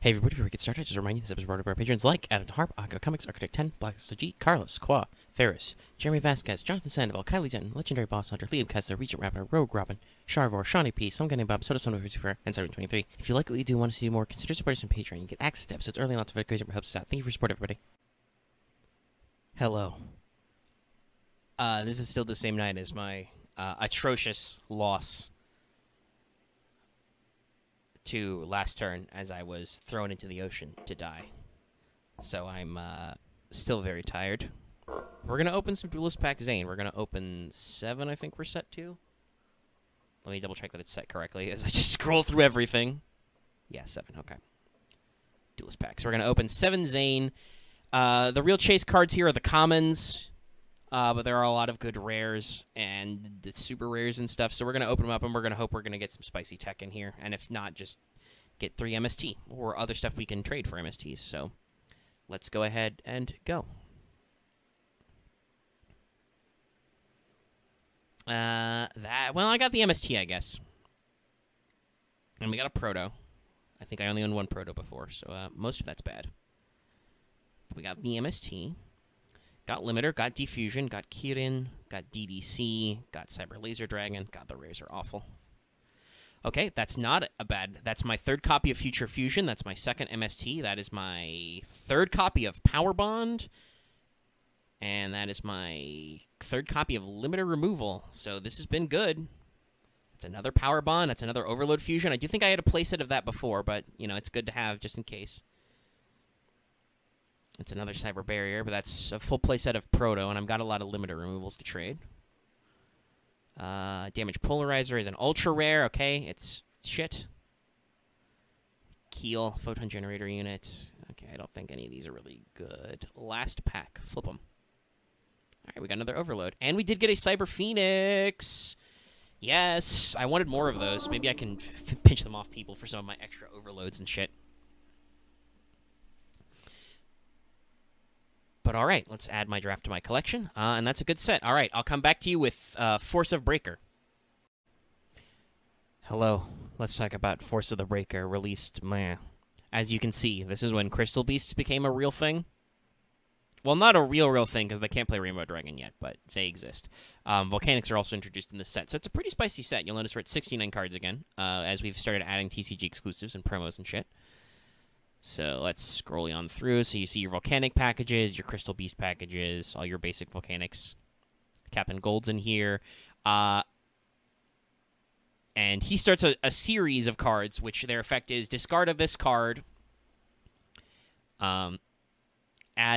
Hey everybody, before we get started, just remind you this episode is brought to our patrons like Adam Harp, Akka Comics, Architect 10, Blackest G, Carlos, Qua, Ferris, Jeremy Vasquez, Jonathan Sandoval, Kylie Denton, Legendary Boss Hunter, Liam Kessler, Regent Rapper, Rogue Robin, Sharvor, Shawnee P, Some Guy Named Bob, Soda Soda Lucifer, and 723. If you like what you do and want to see more, consider supporting us on Patreon. You get access to episodes early and lots of other crazy helps us out. Thank you for your support, everybody. Hello. This is still the same night as my atrocious loss to last turn as I was thrown into the ocean to die. So I'm still very tired. We're going to open some Duelist Pack Zane. We're going to open 7, I think we're set to. Let me double check that it's set correctly as I just scroll through everything. Yeah, 7, okay. Duelist Pack. So we're going to open 7 Zane. The real chase cards here are the commons, but there are a lot of good rares and the super rares and stuff. So we're going to open them up, and we're going to hope we're going to get some spicy tech in here. And if not, just get 3 MST or other stuff we can trade for MSTs. So let's go ahead and go. Well, I got the MST, I guess. And we got a Proto. I think I only owned 1 Proto before, so most of that's bad. But we got the MST. Got Limiter, got Diffusion, got Kirin, got DDC, got Cyber Laser Dragon. God, the rares are awful. Okay, that's not a bad... That's my 3rd copy of Future Fusion. That's my 2nd MST. That is my 3rd copy of Power Bond. And that is my 3rd copy of Limiter Removal. So this has been good. It's another Power Bond. That's another Overload Fusion. I do think I had a playset of that before, but, you know, it's good to have just in case. It's another Cyber Barrier, but that's a full playset of Proto, and I've got a lot of Limiter removals to trade. Damage Polarizer is an ultra rare. Okay, it's shit. Keel, Photon Generator Unit. Okay, I don't think any of these are really good. Last pack. Flip them. All right, we got another Overload. And we did get a Cyber Phoenix. Yes, I wanted more of those. Maybe I can pinch them off people for some of my extra Overloads and shit. But all right, let's add my draft to my collection, and that's a good set. All right, I'll come back to you with Force of Breaker. Hello, let's talk about Force of the Breaker, released, meh. As you can see, this is when Crystal Beasts became a real thing. Well, not a real thing, because they can't play Rainbow Dragon yet, but they exist. Volcanics are also introduced in this set, so it's a pretty spicy set. You'll notice we're at 69 cards again, as we've started adding TCG exclusives and promos and shit. So let's scroll on through. So you see your Volcanic packages, your Crystal Beast packages, all your basic Volcanics. Captain Gold's in here. And he starts a series of cards, which their effect is discard of this card, add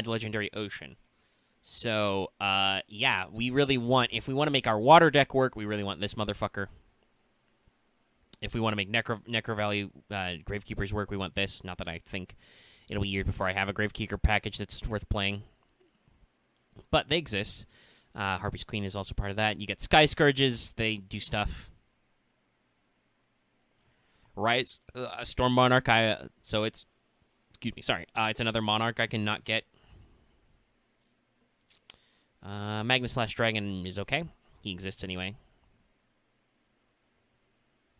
Legendary Ocean. So, yeah, we really want, if we want to make our water deck work, we really want this motherfucker. If we want to make Necro Valley Gravekeepers work, we want this. Not that I think it'll be years before I have a Gravekeeper package that's worth playing. But they exist. Harpy's Queen is also part of that. You get Sky Scourges. They do stuff. Rise, Storm Monarch. So it's... Excuse me, sorry. It's another Monarch I cannot get. Magna/Slash Dragon is okay. He exists anyway.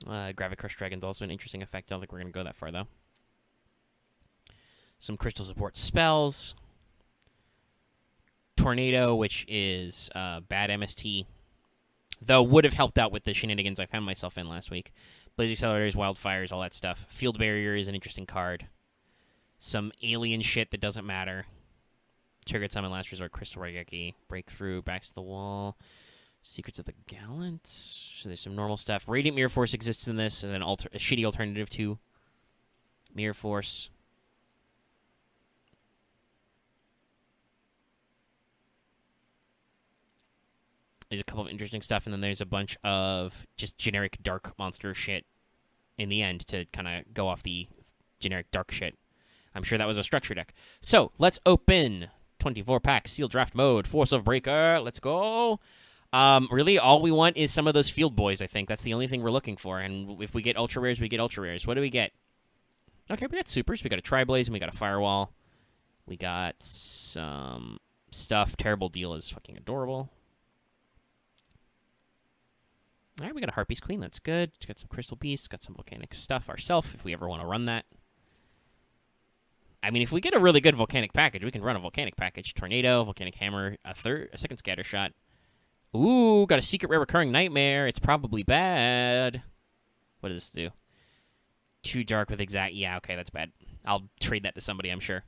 Gravicrush Dragon's also an interesting effect. I don't think we're going to go that far, though. Some Crystal Support spells. Tornado, which is bad MST. Though would have helped out with the shenanigans I found myself in last week. Blaze Accelerators, Wildfires, all that stuff. Field Barrier is an interesting card. Some alien shit that doesn't matter. Triggered Summon, Last Resort, Crystal Raigeki. Breakthrough, Backs to the Wall. Secrets of the Gallant. So there's some normal stuff. Radiant Mirror Force exists in this as a shitty alternative to Mirror Force. There's a couple of interesting stuff, and then there's a bunch of just generic dark monster shit in the end to kind of go off the generic dark shit. I'm sure that was a structure deck. So let's open 24 packs, sealed draft mode, Force of Breaker. Let's go. Really, all we want is some of those Field Boys, I think. That's the only thing we're looking for. And if we get Ultra Rares, we get Ultra Rares. What do we get? Okay, we got Supers. We got a Tri-Blaze, and we got a Firewall. We got some stuff. Terrible Deal is fucking adorable. All right, we got a Harpy's Queen. That's good. Got some Crystal Beasts. Got some Volcanic stuff ourselves if we ever want to run that. I mean, if we get a really good volcanic package, we can run a volcanic package. Tornado, volcanic hammer, a second scatter shot. Ooh, got a secret rare recurring nightmare. It's probably bad. What does this do? Too dark with exact. Yeah, okay, that's bad. I'll trade that to somebody, I'm sure.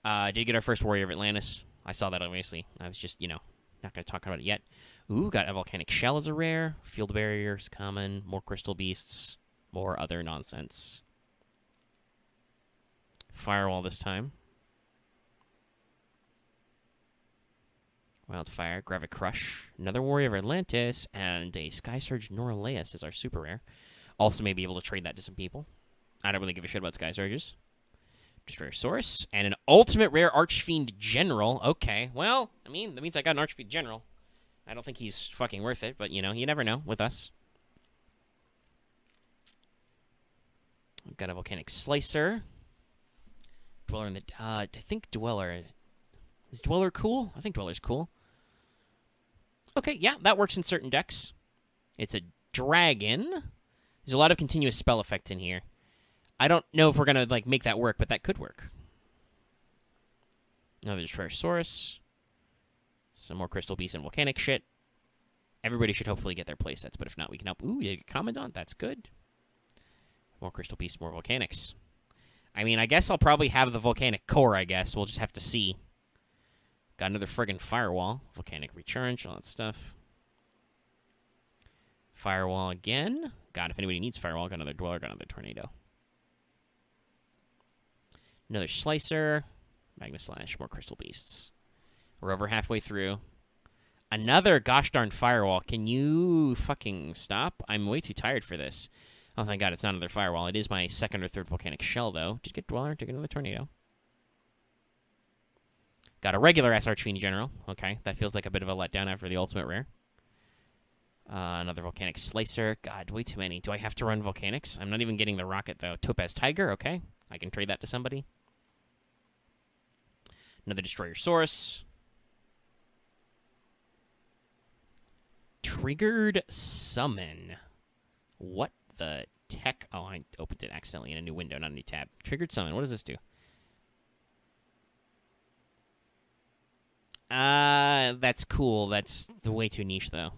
Did get our first Warrior of Atlantis. I saw that, obviously. I was just, not going to talk about it yet. Ooh, got a volcanic shell as a rare. Field barriers, common. More crystal beasts. More other nonsense. Firewall this time. Wildfire, Gravic Crush, another Warrior of Atlantis, and a Sky Surge Noraleus is our super rare. Also may be able to trade that to some people. I don't really give a shit about Sky Surges. Destroyer Source, and an ultimate rare Archfiend General. Okay, well, I mean, that means I got an Archfiend General. I don't think he's fucking worth it, but, you never know with us. We've got a Volcanic Slicer. Dweller in the... I think Dweller... Is Dweller cool? I think Dweller's cool. Okay, yeah, that works in certain decks. It's a dragon. There's a lot of continuous spell effects in here. I don't know if we're going to make that work, but that could work. Another Destroyer Source. Some more Crystal Beast and Volcanic shit. Everybody should hopefully get their playsets, but if not, we can help. Ooh, you get Commandant. That's good. More Crystal Beast, more Volcanics. I mean, I guess I'll probably have the Volcanic Core, I guess. We'll just have to see. Got another friggin' Firewall. Volcanic Recharge, all that stuff. Firewall again. God, if anybody needs Firewall, got another Dweller, got another Tornado. Another Slicer. Magna Slash, more Crystal Beasts. We're over halfway through. Another gosh darn Firewall. Can you fucking stop? I'm way too tired for this. Oh, thank God, it's not another Firewall. It is my second or third Volcanic Shell, though. Did get Dweller, did get another Tornado. Got a regular S Archfiend General. Okay, that feels like a bit of a letdown after the ultimate rare. Another Volcanic Slicer. God, way too many. Do I have to run Volcanics? I'm not even getting the Rocket, though. Topaz Tiger, okay. I can trade that to somebody. Another Destroyer Source. Triggered Summon. What the heck? Oh, I opened it accidentally in a new window, not a new tab. Triggered Summon. What does this do? That's cool. That's way too niche, though.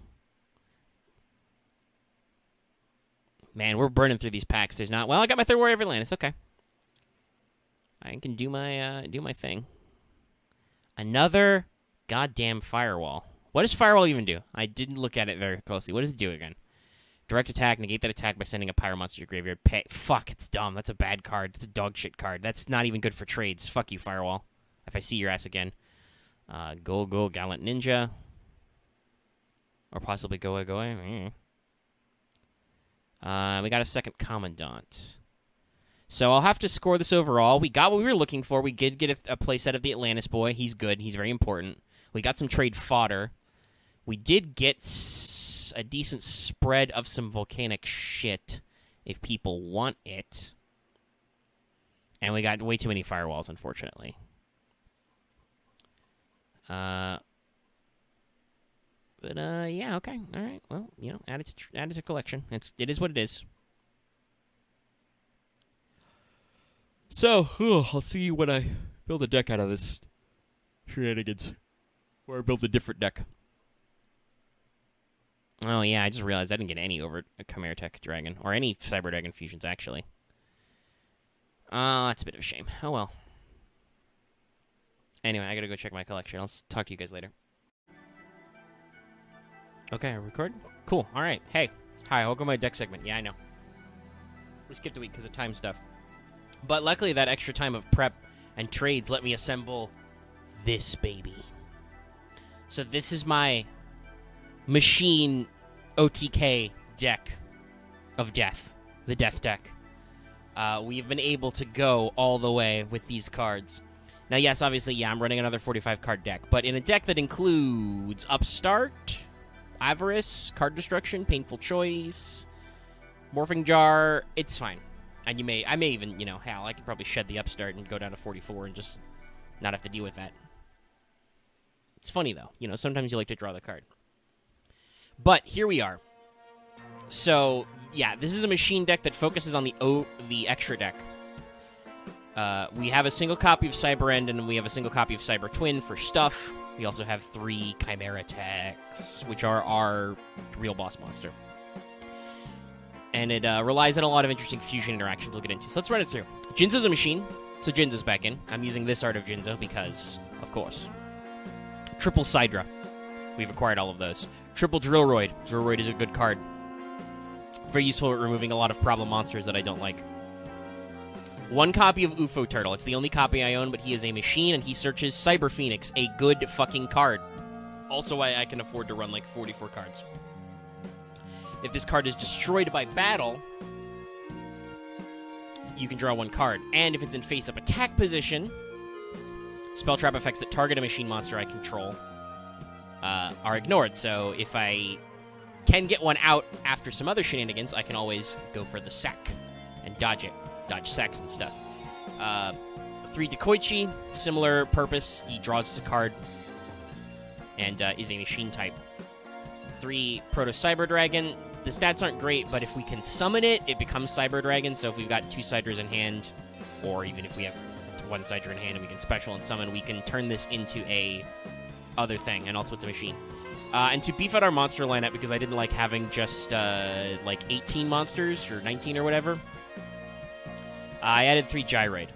Man, we're burning through these packs. There's not... Well, I got my third Warrior of Atlantis. Okay. I can do my thing. Another goddamn Firewall. What does Firewall even do? I didn't look at it very closely. What does it do again? Direct attack. Negate that attack by sending a Pyro Monster to your graveyard. Fuck, it's dumb. That's a bad card. That's a dog shit card. That's not even good for trades. Fuck you, Firewall. If I see your ass again. Go, Gallant Ninja. Or possibly Go Away. We got a second Commandant. So I'll have to score this overall. We got what we were looking for. We did get a playset of the Atlantis boy. He's good. He's very important. We got some trade fodder. We did get a decent spread of some volcanic shit if people want it. And we got way too many firewalls, unfortunately. Yeah, okay. All right. Well, add it to collection. It is what it is. So, let's see when I build a deck out of this shenanigans. Or build a different deck. Oh, yeah, I just realized I didn't get any over a Chimera Tech Dragon. Or any Cyber Dragon fusions, actually. That's a bit of a shame. Oh, well. Anyway, I gotta go check my collection. I'll talk to you guys later. Okay, record? Cool, alright. Hey. Hi, welcome to my deck segment. Yeah, I know. We skipped a week because of time stuff. But luckily, that extra time of prep and trades let me assemble this baby. So this is my machine OTK deck of death. The death deck. We've been able to go all the way with these cards. Now, yes, obviously, yeah, I'm running another 45-card deck. But in a deck that includes Upstart, Avarice, Card Destruction, Painful Choice, Morphing Jar, it's fine. And I may even, hell, I could probably shed the Upstart and go down to 44 and just not have to deal with that. It's funny, though. Sometimes you like to draw the card. But here we are. So, yeah, this is a machine deck that focuses on the extra deck. We have a single copy of Cyber End, and we have a single copy of Cyber Twin for stuff. We also have 3 Chimera Techs, which are our real boss monster. And it relies on a lot of interesting fusion interactions we'll get into. So let's run it through. Jinzo's a machine, so Jinzo's back in. I'm using this art of Jinzo because, of course. Triple Sidra. We've acquired all of those. Triple Drillroid. Drillroid is a good card. Very useful at removing a lot of problem monsters that I don't like. 1 copy of UFO Turtle. It's the only copy I own, but he is a machine, and he searches Cyber Phoenix, a good fucking card. Also why I can afford to run like 44 cards. If this card is destroyed by battle, you can draw 1 card. And if it's in face-up attack position, spell trap effects that target a machine monster I control are ignored. So if I can get 1 out after some other shenanigans, I can always go for the sack and dodge it. Dodge sacks and stuff. 3 Dekoichi, similar purpose. He draws a card and is a machine type. 3 Proto Cyber Dragon. The stats aren't great, but if we can summon it, it becomes Cyber Dragon. So if we've got 2 Cydras in hand, or even if we have 1 Cydra in hand and we can special and summon, we can turn this into a other thing, and also it's a machine. And to beef out our monster lineup, because I didn't like having just like 18 monsters, or 19 or whatever, I added 3 Gyroid.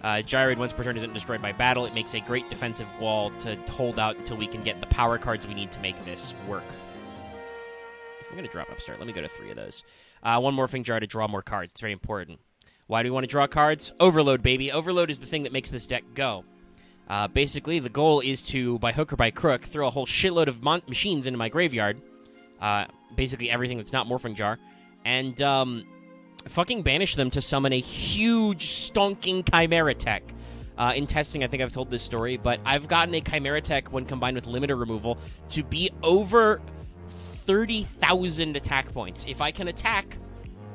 Gyroid, once per turn, isn't destroyed by battle. It makes a great defensive wall to hold out until we can get the power cards we need to make this work. I'm going to drop Upstart. Let me go to 3 of those. 1 Morphing Jar to draw more cards. It's very important. Why do we want to draw cards? Overload, baby. Overload is the thing that makes this deck go. Basically, the goal is to, by hook or by crook, throw a whole shitload of machines into my graveyard. Basically everything that's not Morphing Jar. And, fucking banish them to summon a huge, stonking Chimera Tech. In testing, I think I've told this story, but I've gotten a Chimera Tech, when combined with limiter removal, to be over 30,000 attack points. If I can attack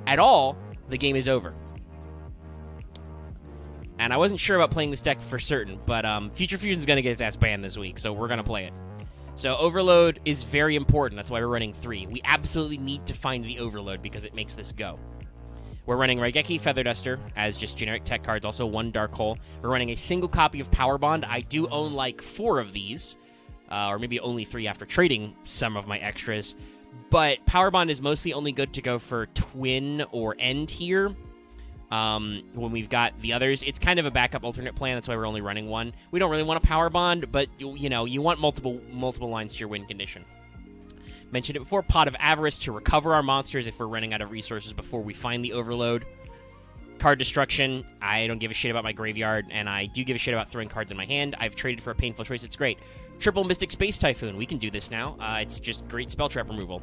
at all, the game is over. And I wasn't sure about playing this deck for certain, but Future Fusion's going to get its ass banned this week, so we're going to play it. So Overload is very important. That's why we're running 3. We absolutely need to find the Overload because it makes this go. We're running Raigeki Feather Duster as just generic tech cards, also 1 Dark Hole. We're running a single copy of Power Bond. I do own like 4 of these, or maybe only 3 after trading some of my extras. But Power Bond is mostly only good to go for Twin or End here. When we've got the others, it's kind of a backup alternate plan. That's why we're only running 1. We don't really want a Power Bond, but you know, you want multiple lines to your win condition. Mentioned it before, Pot of Avarice to recover our monsters if we're running out of resources before we find the Overload. Card Destruction, I don't give a shit about my graveyard, and I do give a shit about throwing cards in my hand. I've traded for a Painful Choice, it's great. Triple Mystic Space Typhoon, we can do this now. It's just great spell trap removal.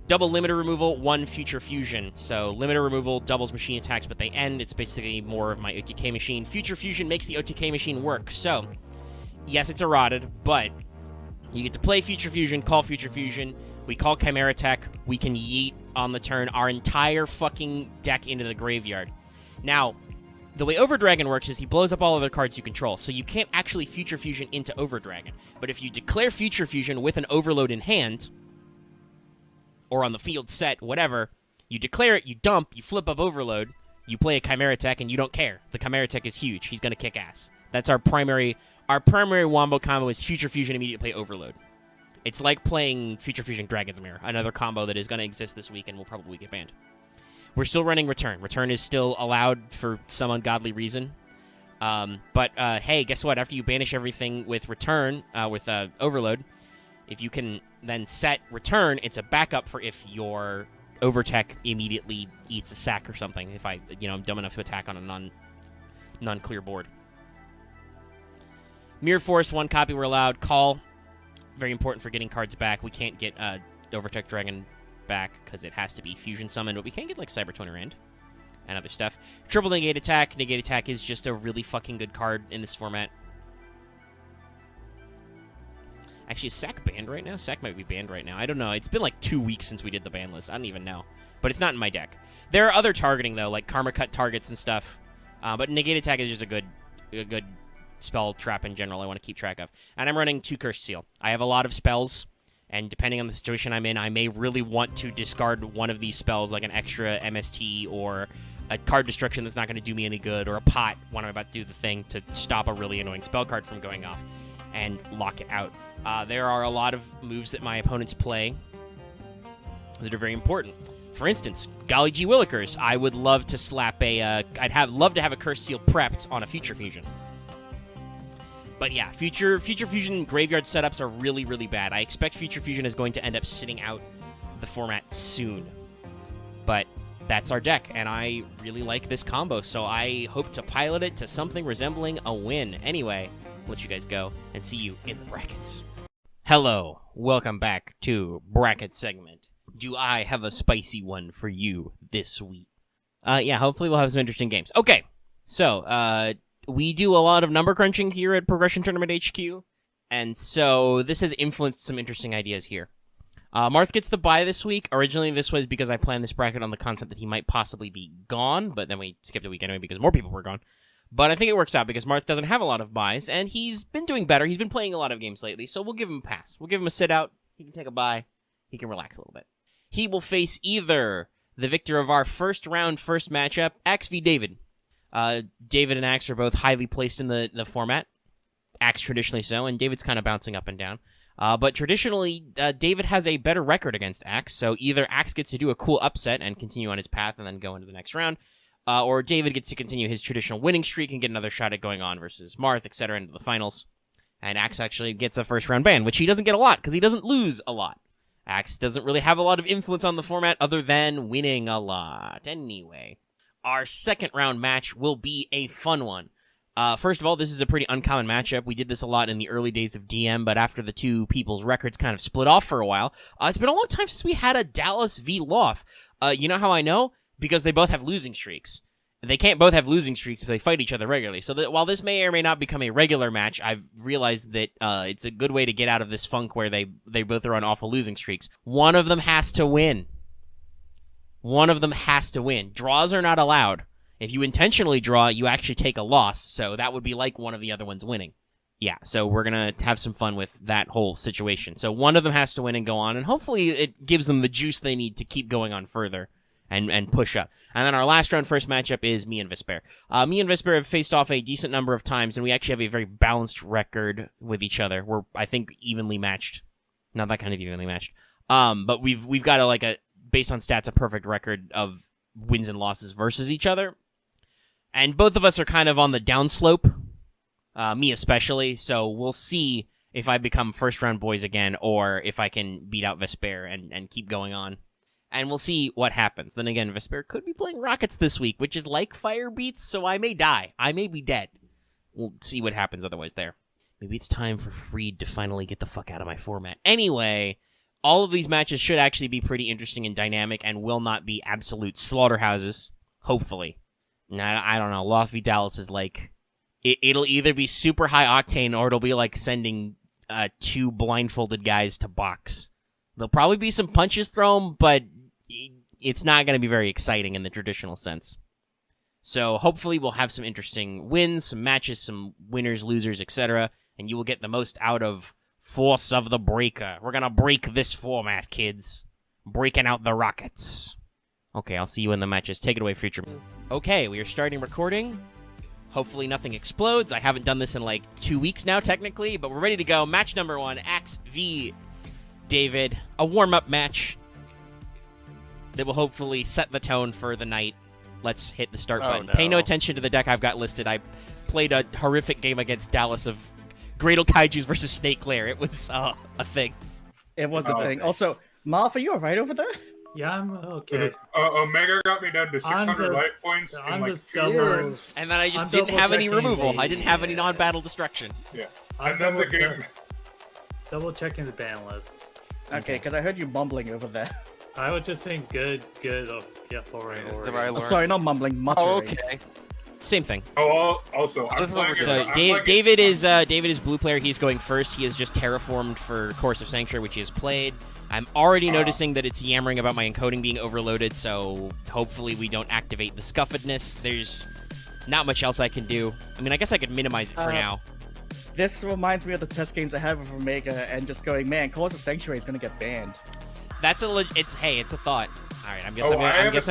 Double Limiter Removal, 1 Future Fusion. So Limiter Removal doubles machine attacks, but they end. It's basically more of my OTK machine. Future Fusion makes the OTK machine work. So, yes, it's eroded, but you get to play Future Fusion, call Future Fusion. We call Chimera Tech. We can yeet on the turn our entire fucking deck into the graveyard. Now, the way Overdragon works is he blows up all other cards you control, so you can't actually Future Fusion into Overdragon. But if you declare Future Fusion with an Overload in hand, or on the field set, whatever, you declare it, you dump, you flip up Overload, you play a Chimera Tech, and you don't care. The Chimera Tech is huge. He's going to kick ass. That's our primary wombo combo is Future Fusion, immediately play Overload. It's like playing Future Fusion Dragon's Mirror, another combo that is going to exist this week and will probably get banned. We're still running Return. Return is still allowed for some ungodly reason. But hey, guess what? After you banish everything with Return, with Overload, if you can then set Return, it's a backup for if your Overtech immediately eats a sack or something, if I'm dumb enough to attack on a non-clear board. Mirror Force, 1 copy we're allowed. Call, very important for getting cards back. We can't get Overtech Dragon back because it has to be Fusion Summoned, but we can get like Cyber Twin or End and other stuff. Triple Negate Attack. Negate Attack is just a really fucking good card in this format. Actually, is Sack banned right now? Sack might be banned right now. I don't know. It's been like 2 weeks since we did the ban list. I don't even know. But it's not in my deck. There are other targeting, though, like Karma Cut targets and stuff. But Negate Attack is just a good spell trap in general I want to keep track of. And I'm running 2 Cursed Seal. I have a lot of spells, and depending on the situation I'm in, I may really want to discard one of these spells, like an extra MST or a card destruction that's not going to do me any good, or a pot when I'm about to do the thing to stop a really annoying spell card from going off and lock it out. There are a lot of moves that my opponents play that are very important. For instance, Golly Gee Willikers. I would love to slap a... love to have a Curse Seal prepped on a Future Fusion. But yeah, Future Fusion graveyard setups are really, really bad. I expect Future Fusion is going to end up sitting out the format soon. But that's our deck, and I really like this combo, so I hope to pilot it to something resembling a win. Anyway, I'll let you guys go and see you in the brackets. Hello, welcome back to Bracket Segment. Do I have a spicy one for you this week? Yeah, hopefully we'll have some interesting games. Okay, so, we do a lot of number crunching here at Progression Tournament HQ, and so this has influenced some interesting ideas here. Marth gets the bye this week. Originally, this was because I planned this bracket on the concept that he might possibly be gone, but then we skipped a week anyway because more people were gone. But I think it works out because Marth doesn't have a lot of buys, and he's been doing better. He's been playing a lot of games lately, so we'll give him a pass. We'll give him a sit-out. He can take a bye. He can relax a little bit. He will face either the victor of our first matchup, Axe v. David. David and Axe are both highly placed in the format. Axe traditionally so, and David's kind of bouncing up and down. But traditionally, David has a better record against Axe, so either Axe gets to do a cool upset and continue on his path and then go into the next round, or David gets to continue his traditional winning streak and get another shot at going on versus Marth, etc. into the finals. And Axe actually gets a first-round ban, which he doesn't get a lot, because he doesn't lose a lot. Axe doesn't really have a lot of influence on the format other than winning a lot. Anyway, our second-round match will be a fun one. First of all, this is a pretty uncommon matchup. We did this a lot in the early days of DM, but after the two people's records kind of split off for a while, it's been a long time since we had a Dallas v. Loth. You know how I know? Because they both have losing streaks. They can't both have losing streaks if they fight each other regularly. So that while this may or may not become a regular match, I've realized that it's a good way to get out of this funk where they both are on awful losing streaks. One of them has to win. One of them has to win. Draws are not allowed. If you intentionally draw, you actually take a loss, so that would be like one of the other ones winning. Yeah, so we're going to have some fun with that whole situation. So one of them has to win and go on, and hopefully it gives them the juice they need to keep going on further and push up. And then our last round first matchup is me and Vespairr. Me and Vespairr have faced off a decent number of times, and we actually have a very balanced record with each other. We're, I think, evenly matched. Not that kind of evenly matched. But we've got a based on stats, a perfect record of wins and losses versus each other. And both of us are kind of on the downslope, me especially, so we'll see if I become first-round boys again or if I can beat out Vespairr and keep going on. And we'll see what happens. Then again, Vespairr could be playing Rockets this week, which is like fire beats, so I may die. I may be dead. We'll see what happens otherwise there. Maybe it's time for Freed to finally get the fuck out of my format. Anyway, all of these matches should actually be pretty interesting and dynamic and will not be absolute slaughterhouses, hopefully. I don't know. Loth v. Dallas is like... It'll either be super high octane or it'll be like sending two blindfolded guys to box. There'll probably be some punches thrown, but it's not going to be very exciting in the traditional sense. So hopefully we'll have some interesting wins, some matches, some winners, losers, etc. And you will get the most out of Force of the Breaker. We're going to break this format, kids. Breaking out the Rockets. Okay, I'll see you in the matches. Take it away, Future. Okay, we are starting recording. Hopefully nothing explodes. I haven't done this in like 2 weeks now, technically, but we're ready to go. Match number 1, Axe v. David. A warm-up match that will hopefully set the tone for the night. Let's hit the start button. No. Pay no attention to the deck I've got listed. I played a horrific game against Dallas of Gradle Kaijus versus Snake Lair. It was a thing. It was a thing. Also, Marth, are you alright over there? Yeah, I'm okay. Omega got me down to 600 life points in like 2 turns. And then I just didn't have any removal. I didn't have any non-battle destruction. Yeah. And then the game... Double checking the ban list. Okay, because I heard you mumbling over there. I was just saying good, oh, yeah, alright. Sorry, not mumbling, muttering. Oh, okay. Same thing. Oh, also, so David is blue player. He's going first. He has just terraformed for Course of Sanctuary, which he has played. I'm already noticing that it's yammering about my encoding being overloaded, so hopefully we don't activate the scuffedness. There's not much else I can do. I mean, I guess I could minimize it for now. This reminds me of the test games I have with Omega and just going, man, Course of Sanctuary is going to get banned. That's it's a thought. All right, I'm guessing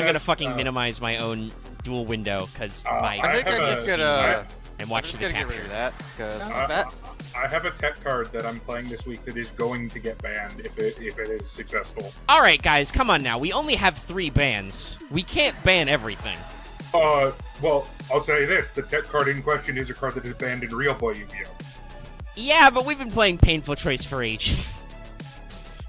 I'm gonna fucking minimize my own dual window because I I think I just gotta. and I'm watch just the gonna get rid capture. of that because I have a tech card that I'm playing this week that is going to get banned if it is successful. All right, guys, come on now. We only have 3 bans. We can't ban everything. Well, I'll say this: the tech card in question is a card that is banned in Real Boy Yu-Gi-Oh. Yeah, but we've been playing Painful Choice for ages.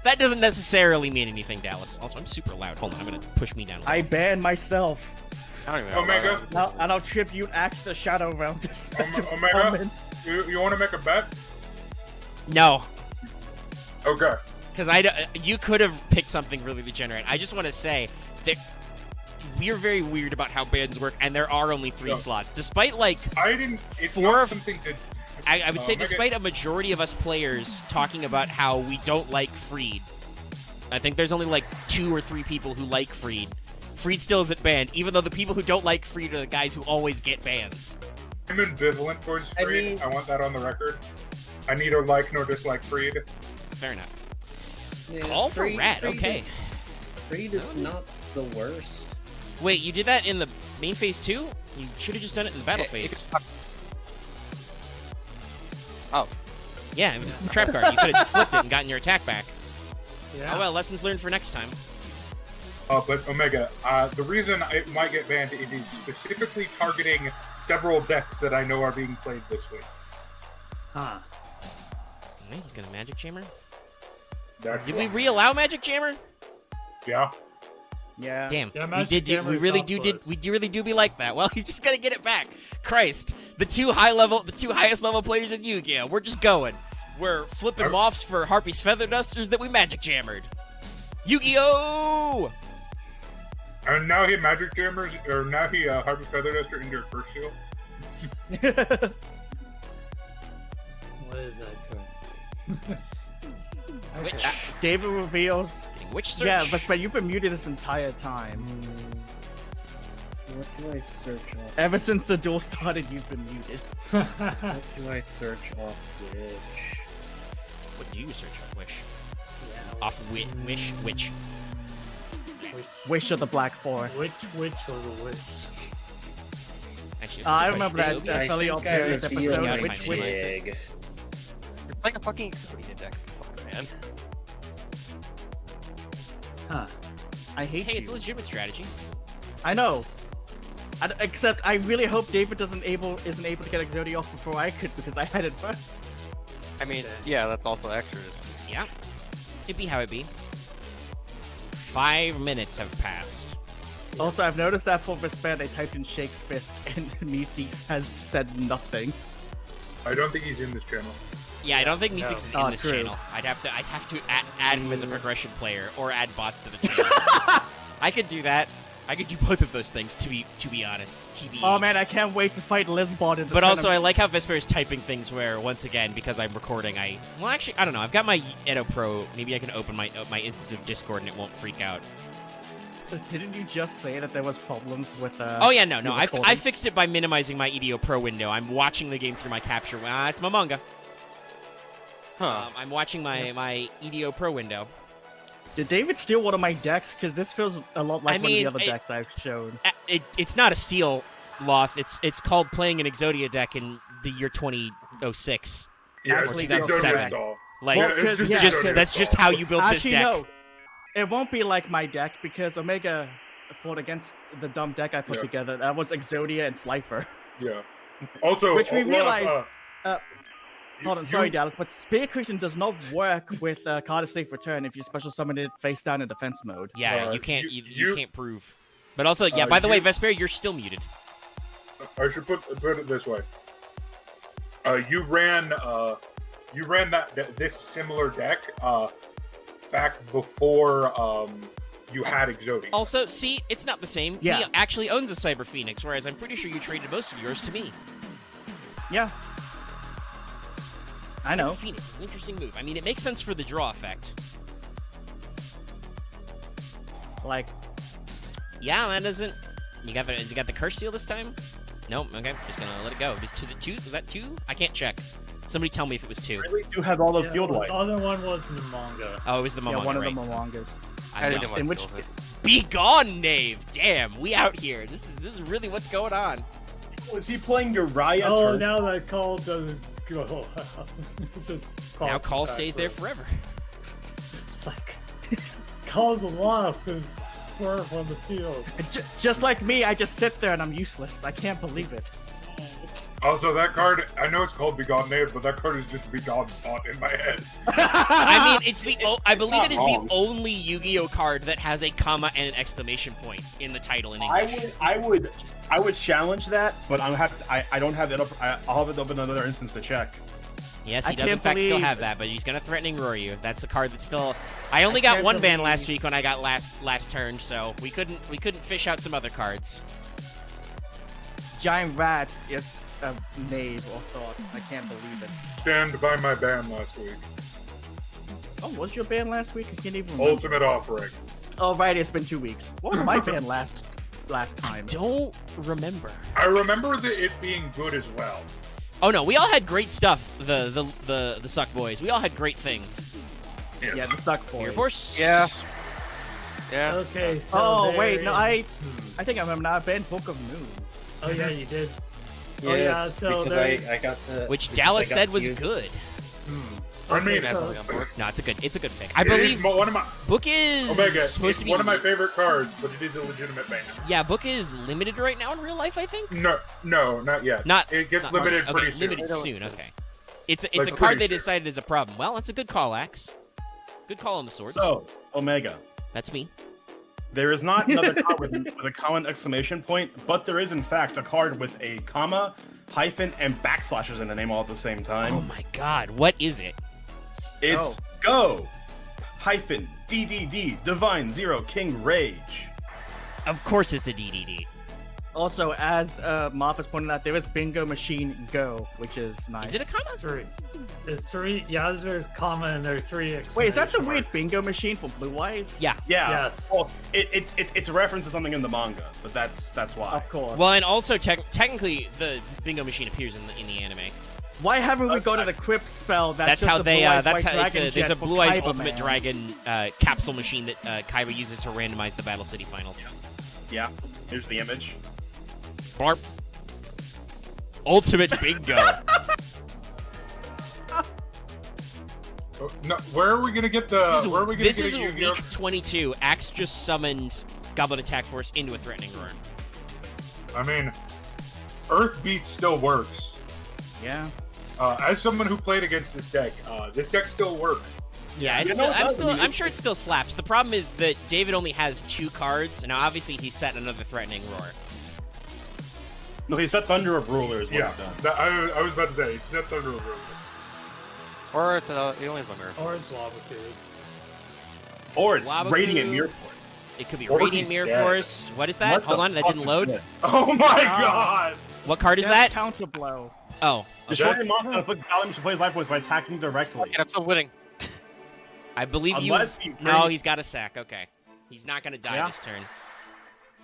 That doesn't necessarily mean anything, Dallas. Also, I'm super loud. Hold on, I'm gonna push me down. I ban myself. I don't even know. Omega, And I'll tribute Axe the Shadow Realm to Omega, you want to make a bet? No, Okay. because you could have picked something really degenerate. I just want to say that we're very weird about how bans work, and there are only 3 No. slots. Despite, like, I didn't. It's 4 not of- something to. I would say Omega- despite a majority of us players talking about how we don't like Freed, I think there's only, like, 2 or 3 people who like Freed. Freed still isn't banned, even though the people who don't like Freed are the guys who always get bans. I'm ambivalent towards I Freed. I mean- want that on the record. I neither like nor dislike Freed. Fair enough. Yeah, Call for rat, okay. Freed is not the worst. Wait, you did that in the main phase too? You should have just done it in the battle phase. Oh. Yeah, it was a trap card. You could have flipped it and gotten your attack back. Yeah. Oh well, lessons learned for next time. But Omega, the reason it might get banned, it is specifically targeting several decks that I know are being played this week. Huh. Okay, he's gonna Magic Jammer. That's Did we re-allow Magic Jammer? Yeah. Yeah. Damn, Yeah, we Magic did. Jammer We is really off do. list. We really do be like that. Well, he's just gonna get it back. Christ, the two highest level players in Yu-Gi-Oh. We're just going. We're flipping moths for Harpy's Feather Dusters that we Magic Jammered. Yu-Gi-Oh! And now he Magic Jammers, or now he Harvey Feather Duster into a curse seal. What is that card? Which? David reveals. Which search? Yeah, but you've been muted this entire time. What do I search off? Ever since the duel started, you've been muted. What do I search off which? What do you search on? Wish. Off wish. Which? Wish of the Black Forest. Which was a wish? Actually, that's a I good remember question. that I Sully think I Ulterior's revealed episode. gotta my find Which it. jig. You're playing a fucking Exodia deck, man. Huh. I hate Hey, it's a you. legitimate strategy. I know. Except I really hope David isn't able to get Exodia off before I could because I had it first. I mean, yeah, that's also extras. Yeah. It be how it be. 5 minutes have passed. Also, I've noticed that for Vespairr they typed in Shake's Fist and Meeseeks has said nothing. I don't think he's in this channel. Yeah, I don't think Meeseeks is in Oh, this true. channel. I'd have to add him as a progression player or add bots to the channel. I could do that. I could do both of those things. To be honest. TBH. Oh man, I can't wait to fight Lisbon in the But also, I tournament. like how Vespairr is typing things where, once again, because I'm recording, well, actually, I don't know. I've got my Edo Pro. Maybe I can open my instance of Discord and it won't freak out. Didn't you just say that there was problems with Oh yeah, no. your I recording? fixed it by minimizing my EDO Pro window. I'm watching the game through my capture. It's my manga. Huh. I'm watching my EDO Pro window. Did David steal one of my decks? Because this feels a lot like I one of mean, the other decks I've shown. It's not a steal, Loth. It's called playing an Exodia deck in the year 2006. Yeah, Actually, it's that's Exodia correct. stall. Like, Well, it's because- just yeah, Exodia that's just stall. how you build Actually, this deck. no. It won't be like my deck because Omega fought against the dumb deck I put Yeah. together. That was Exodia and Slifer. Yeah. Also, Which we realized- you- Hold on, sorry, Dallas, but Spear Creation does not work with Card of Safe Return if you special summon it face down in defense mode. Yeah, Uh, you can't you- you you- can't prove. But also, yeah. By the way, you- Vespairr, you're still muted. I should put it this way. You ran this similar deck back before you had Exodia. Also, see, it's not the same. Yeah. He actually owns a Cyber Phoenix, whereas I'm pretty sure you traded most of yours to me. Yeah. I know. Cyber Phoenix is an interesting move. I mean, it makes sense for the draw effect. Like, Yeah, that doesn't. You got the curse seal this time? Nope. Okay, just gonna let it go. Is it 2? Was that 2? I can't check. Somebody tell me if it was 2. really do have all the Yeah, field the white. other one was in the manga. Oh, it was the Yeah, Momonga, one of right? them are longest. I didn't want In to which deal with it. Be gone, knave. Damn, we out here. This is really what's going on. Was he playing Uriah? Oh, turn? now that call doesn't go. Just Now call back stays for there it. forever. It's like call's aloft and swerve on the field. just like me, I just sit there and I'm useless. I can't believe it. Also, that card, I know it's called Begone Knave, but that card is just Begone Thought in my head. I mean, it's the I believe not it is wrong. the only Yu-Gi-Oh card that has a comma and an exclamation point in the title in English. I would challenge that, but I don't have it up. I'll have it up in another instance to check. Yes, he I does in can't fact still believe- have that, but he's gonna threatening roar you. That's the card that's still. I only I got can't one ban believe- last week when I got last turn, so we couldn't fish out some other cards. Giant rat is a knave or thought. I can't believe it. Stand by my ban last week. Oh, was your ban last week? I can't even remember. Ultimate Offering. Oh, right, it's been 2 weeks. What was my ban last time? Don't remember. I remember it being good as well. Oh no, we all had great stuff. The Suck Boys. We all had great things. Yes. Yeah, the Suck Boys. Air Force. Yeah. Yeah. Okay, so Oh, wait, there- no, I think I remember now. I banned Book of Moon. Oh yeah, you did. Yes, Oh, yeah, so because there- I got the... Which because Dallas I got said was you. good. I mean, Yeah, totally on board. No, it's a good pick. I it is believe one of my Book is Omega. supposed It's to be one of my favorite cards, but it is a legitimate ban. Yeah, Book is limited right now in real life, I think. No, not yet. Not It gets not limited okay, pretty soon. limited soon. Okay. It's Like, a card pretty they soon. decided is a problem. Well, that's a good call, Axe. Good call on the swords. So, Omega, That's me. there is not another card with a common exclamation point, but there is in fact a card with a comma, hyphen, and backslashes in the name all at the same time. Oh my God, what is it? It's Go! Hyphen, DDD, Divine Zero, King Rage. Of course, it's a DDD. Also, as Marth has pointed out, there is Bingo Machine Go, which is nice. Is it a comma? Three. There's three. Yeah, there's comma and there's three. Wait, is that the exclamation weird marks. Bingo Machine for Blue Eyes? Yeah. Yeah. Yes. Well, it's a reference to something in the manga, but that's why. Of course. Well, and also technically, the bingo machine appears in the anime. Why haven't we got to the Quip spell? That's just how the they. Blue Eyes That's White how it's Dragon there's Jet a for Blue Eyes Kaiba Ultimate Man. Dragon capsule machine that Kaiba uses to randomize the Battle City finals. Yeah. Here's the image. Barp. Ultimate bingo. Oh, no, where are we gonna get the? Where are we gonna This get is a week Yu-Gi-Oh? 22. Axe just summoned Goblin Attack Force into a threatening roar. I mean, Earth Beat still works. Yeah. As someone who played against this deck still works. Yeah, it's You know still, what I'm does still. mean I'm is- sure it still slaps. The problem is that David only has 2 cards, and now obviously he's set another threatening roar. No, he said Thunder of Rulers. Yeah, I was about to say, except Thunder Road. Or it's the only one. Or it's lava tube. Or it's Lava Radiant Goo. Mirror Force. It could be Or Radiant he's Mirror dead. Force. What is that? What Hold the on, that fuck didn't is load. this? Oh my god! What card is Just that? Counter blow. Oh, Destroy okay. the monster that puts Paladin to play his life points by attacking directly. And I'm still winning. I believe Unless you. he No, brings- he's got a sack. Okay, he's not gonna die Yeah. this turn.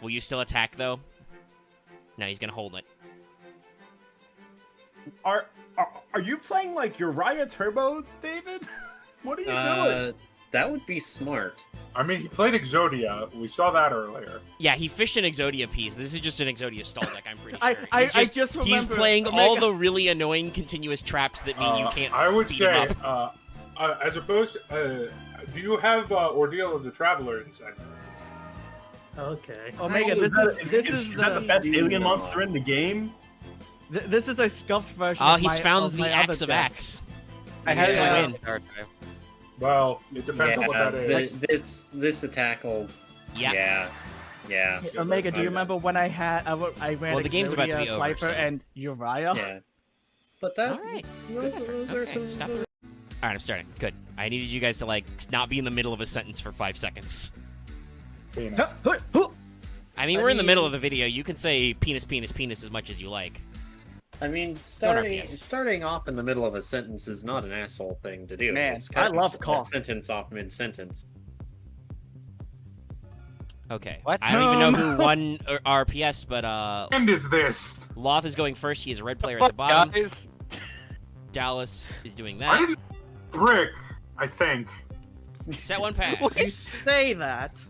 Will you still attack though? No, he's gonna hold it. Are you playing like Uriah Turbo, David? What are you doing? That would be smart. I mean, he played Exodia. We saw that earlier. Yeah, he fished an Exodia piece. This is just an Exodia stall deck. I'm pretty I- sure. I He's just he's remember playing all Omega- the really annoying continuous traps that mean you can't. I would beat say, him up. as opposed to, do you have Ordeal of the Traveler inside? Okay. Omega, Is this that the best do alien not. monster in the game? This is a scuffed version. Oh, of he's my, found of the my Axe other of deck. Axe. I had Yeah. to Win. win. Hard time. Well, it depends on what that is. This attack will... Yeah. Yeah. Omega, do you remember when I had I ran Well, the game's about to be Exodia, over, Slifer, so- and Uriah? Yeah. But that... All right. Those, those are Okay, some... stop it. All right, I'm starting. Good. I needed you guys to like not be in the middle of a sentence for 5 seconds. Penis. I mean, we're in the middle of the video. You can say penis, penis, penis as much as you like. I mean, RPS. starting off in the middle of a sentence is not an asshole thing to do. Man, It's cutting I love a cock. sentence off mid-sentence. Okay. What? I don't even know who won RPS, but And is this? Loth is going first. He is a red player at the Fuck, bottom. guys. Dallas is doing I that. didn't. Brick, I think. Set one pass. You say that.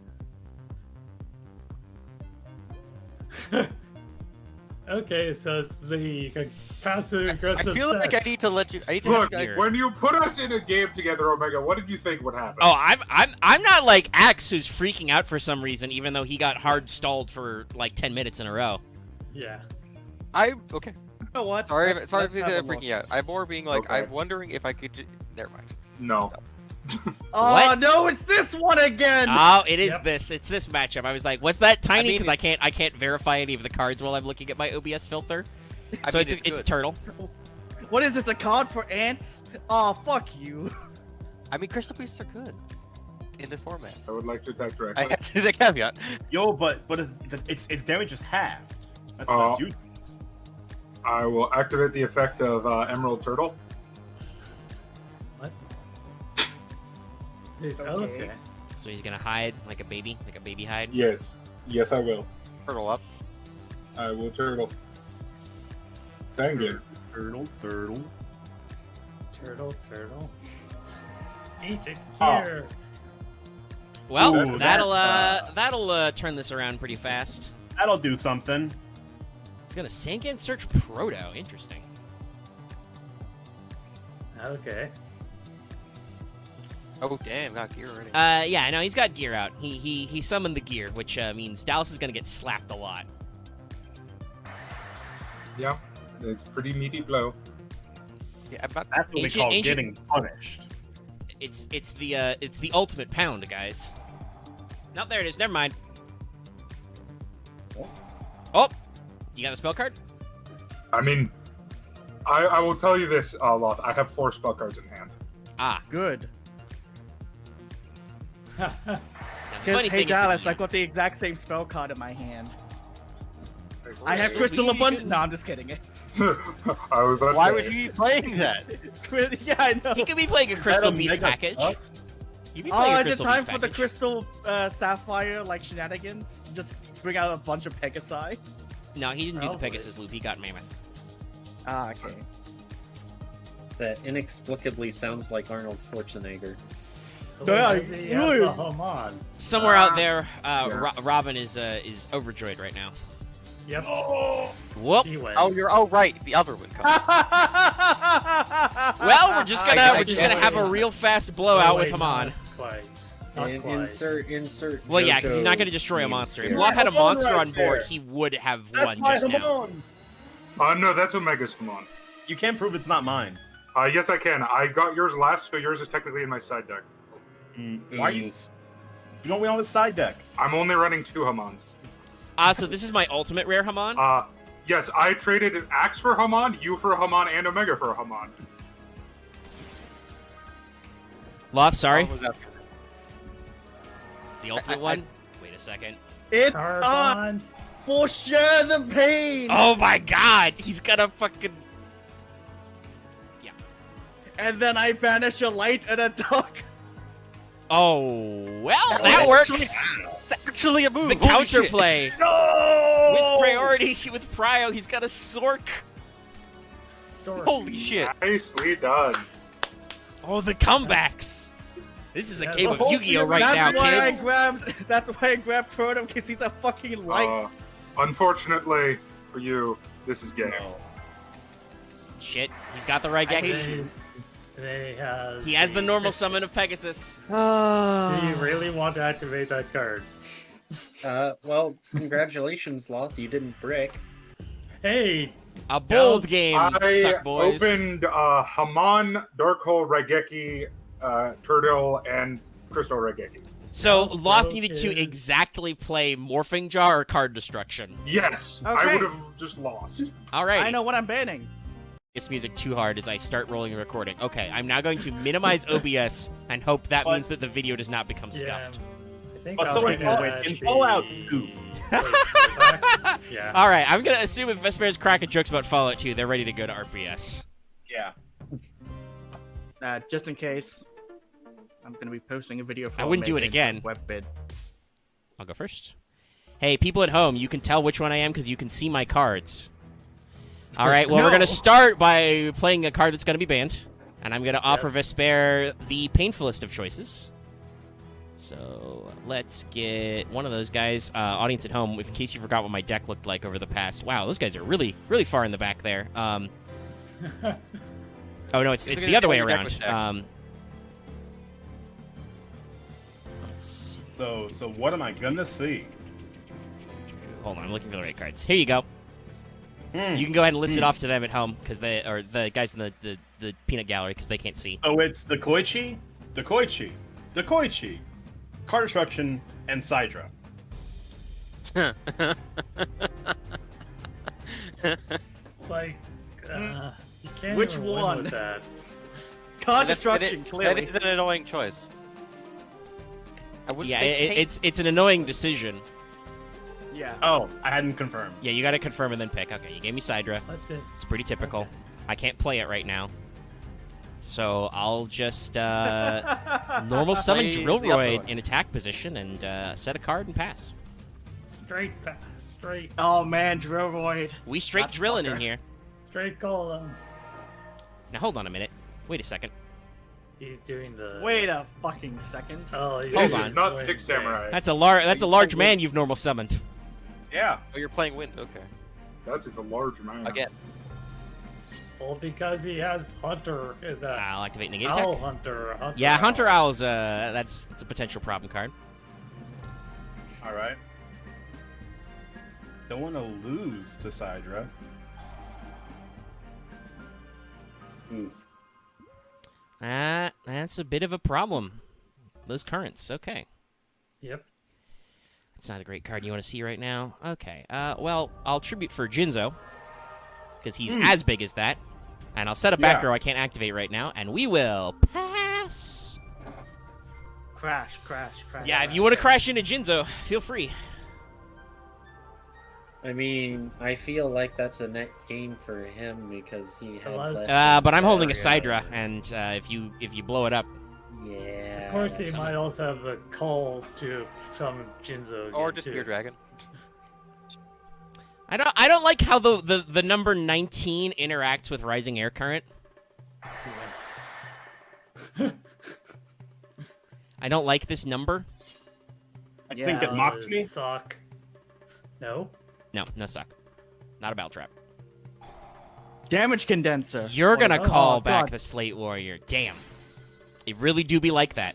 Okay, so it's the passive I aggressive. feel like I sex. need to let you. I need to Look, have you guys. when you put us in a game together, Omega, what did you think would happen? Oh, I'm not like Axe, who's freaking out for some reason, even though he got hard stalled for like 10 minutes in a row. Yeah. Okay. You know what? Sorry, Let's sorry have if a I'm look. freaking out. I'm more being like, Okay. I'm wondering if I could. Never mind. No. Oh What? no, it's this one again. Oh, it is Yep. this. It's this matchup. I was like, what's that tiny? mean- Because I can't verify any of the cards while I'm looking at my OBS filter. I So mean, it's a good. turtle. What is this? A card for ants? Oh, fuck you. I mean, crystal pieces are good in this format. I would like to attack I directly. have to the caveat. Yo, but its damage is halved. That's Oh. useless. I will activate the effect of Emerald Turtle. What? He's Okay. okay. So he's gonna hide like a baby hide. Yes. Yes, I will. Turtle up. I will turtle. Sanguine. Turtle. Turtle. Ancient Oh. gear. Well, Ooh, that'll turn this around pretty fast. That'll do something. He's gonna Sanguine search Proto. Interesting. Okay. Oh damn, got gear already. Yeah, no, he's got gear out. He summoned the gear, which means Dallas is gonna get slapped a lot. Yeah. It's a pretty meaty blow. Yeah, I'm not. That's what we Ancient- call ancient- getting punished. It's the ultimate pound, guys. Nope, there it is. Never mind. Oh, you got the spell card? I mean, I will tell you this, Loth. I have 4 spell cards in hand. Ah, Good. now the funny Hey thing Dallas, is I've got the exact same spell card in my hand. I I have Crystal Abundance. No, I'm just kidding. I was about to Why say, would he be playing that? Yeah, I know. he could be playing a Is Crystal that a Beast Mega package. Plus? He'd be playing Oh, a is it Crystal time Beast for the package. Crystal Sapphire like shenanigans? Just bring out a bunch of Pegasi. No, he didn't do the Probably. Pegasus loop. He got Mammoth. Ah, okay. That inexplicably sounds like Arnold Schwarzenegger. Yeah, Does he have really? the Haman? Somewhere out there, yeah. Robin is overjoyed right now. Yep. Whoop. He wins. Oh, right. The other one comes. Well, we're just gonna I have a real fast blowout with wait, Haman. Not quite. Not And quite. insert. Well, yeah, because he's not JoJo gonna destroy a memes monster. If here. Loth had a Haman monster right on board, there. he would have That's won my just now. Hamon. no, that's Omega's. Come on. You can't prove it's not mine. Yes, I can. I got yours last, so yours is technically in my side deck. Why are you? You don't win on the side deck. I'm only running 2 Hamons. So this is my ultimate rare Haman. Yes, I traded an Axe for Haman, you for Haman, and Omega for Haman. Loth, sorry. What was that? It's the ultimate one. Wait a second. It's Carbon. for sure the pain. Oh my God, he's gonna fucking. And then I banish a light and a duck. Oh well, that That's works. It's actually a move. The Holy shit. counterplay No! with priority with Prio. He's got a Sork. Sword. Holy shit. Nicely done. Oh, the comebacks. This is a Yeah, game the of whole Yu-Gi-Oh thing- right now, That's why kids. That's why I grabbed Proto, because he's a fucking light. Unfortunately for you, this is game. Shit, he's got the right I deck. hate He has the normal summon of Pegasus. Do you really want to activate that card? Well, congratulations, Loth. You didn't brick. Hey, A bold Dallas, game, I suck boys. opened Haman, Darkhole, Raigeki, Turtle, and Crystal Raigeki. So Dallas Loth needed to broken. exactly play Morphing Jar or Card Destruction. Yes, I Okay. would have just lost. All right. I know what I'm banning. It's music too hard as I start rolling the recording. Okay, I'm now going to minimize OBS and hope that means that the video does not become scuffed. I think But I'll so take in it Fallout- as in the- Fallout 2. Wait, back? Yeah. All right, I'm gonna assume if Vespair's cracking jokes about Fallout 2, they're ready to go to RPS. Yeah. Just in case, I'm gonna be posting a video for I wouldn't do it Omega again. Webbid. I'll go first. Hey, people at home, you can tell which one I am because you can see my cards. All right, well, we're No. going to start by playing a card that's going to be banned. And I'm going to offer Vespairr the painfulest of choices. So let's get one of those guys. Audience at home, if in case you forgot what my deck looked like over the past. Wow, those guys are really, really far in the back there. Oh no, it's the other way around. Let's see. So what am I gonna see? Hold on, I'm looking for the right cards. Here you go. You can go ahead and list it off to them at home because or the guys in the peanut gallery because they can't see. So it's the Koichi, Card Destruction, and Sidra. It's like, you can't Which even win one? with that. Card destruction, That clearly. is an annoying choice. I wouldn't Yeah, say it's an annoying decision. Yeah. Oh, I hadn't confirmed. Yeah, you got to confirm and then pick. Okay, you gave me Sidra. That's it. It's pretty typical. I can't play it right now. So I'll just normal summon Play Drill the upper Roid one. in attack position and set a card and pass. Straight pass. Straight. Oh man, Drillroid. We straight That's drilling in fucker. here. Straight call them. Now hold on a minute. Wait a second. He's doing the. Wait a fucking second. Oh, he's Hold This on. is not doing Six the- Samurai. That's a large man you've normal summoned. Yeah. Oh, you're playing wind. Okay. That is a large man. Again. Well, because he has Hunter. I'll activate negate Owl attack. Hunter. Yeah, Owl. Hunter Owl's that's a potential problem card. All right. Don't want to lose to Sidra. That's a bit of a problem. Those currents, okay. Yep. It's not a great card you want to see right now. Okay. Well, I'll tribute for Jinzo because he's as big as that, and I'll set a back Yeah. row I can't activate right now, and we will pass. Crash. Yeah, if you want to crash into Jinzo, feel free. I mean, I feel like that's a net gain for him because he had Unless- less. But I'm holding a Yeah. Sidra, and if you blow it up, Yeah. Of course, he that's might also have a call to summon Jinzo. Or again, just too. Spear Dragon. I don't like how the number 19 interacts with Rising Air Current. I don't like this number. I think it mocked me. Suck. No. No suck. Not a battle trap. Damage condenser. You're gonna Oh, call God. back the Slate Warrior. Damn. It really do be like that.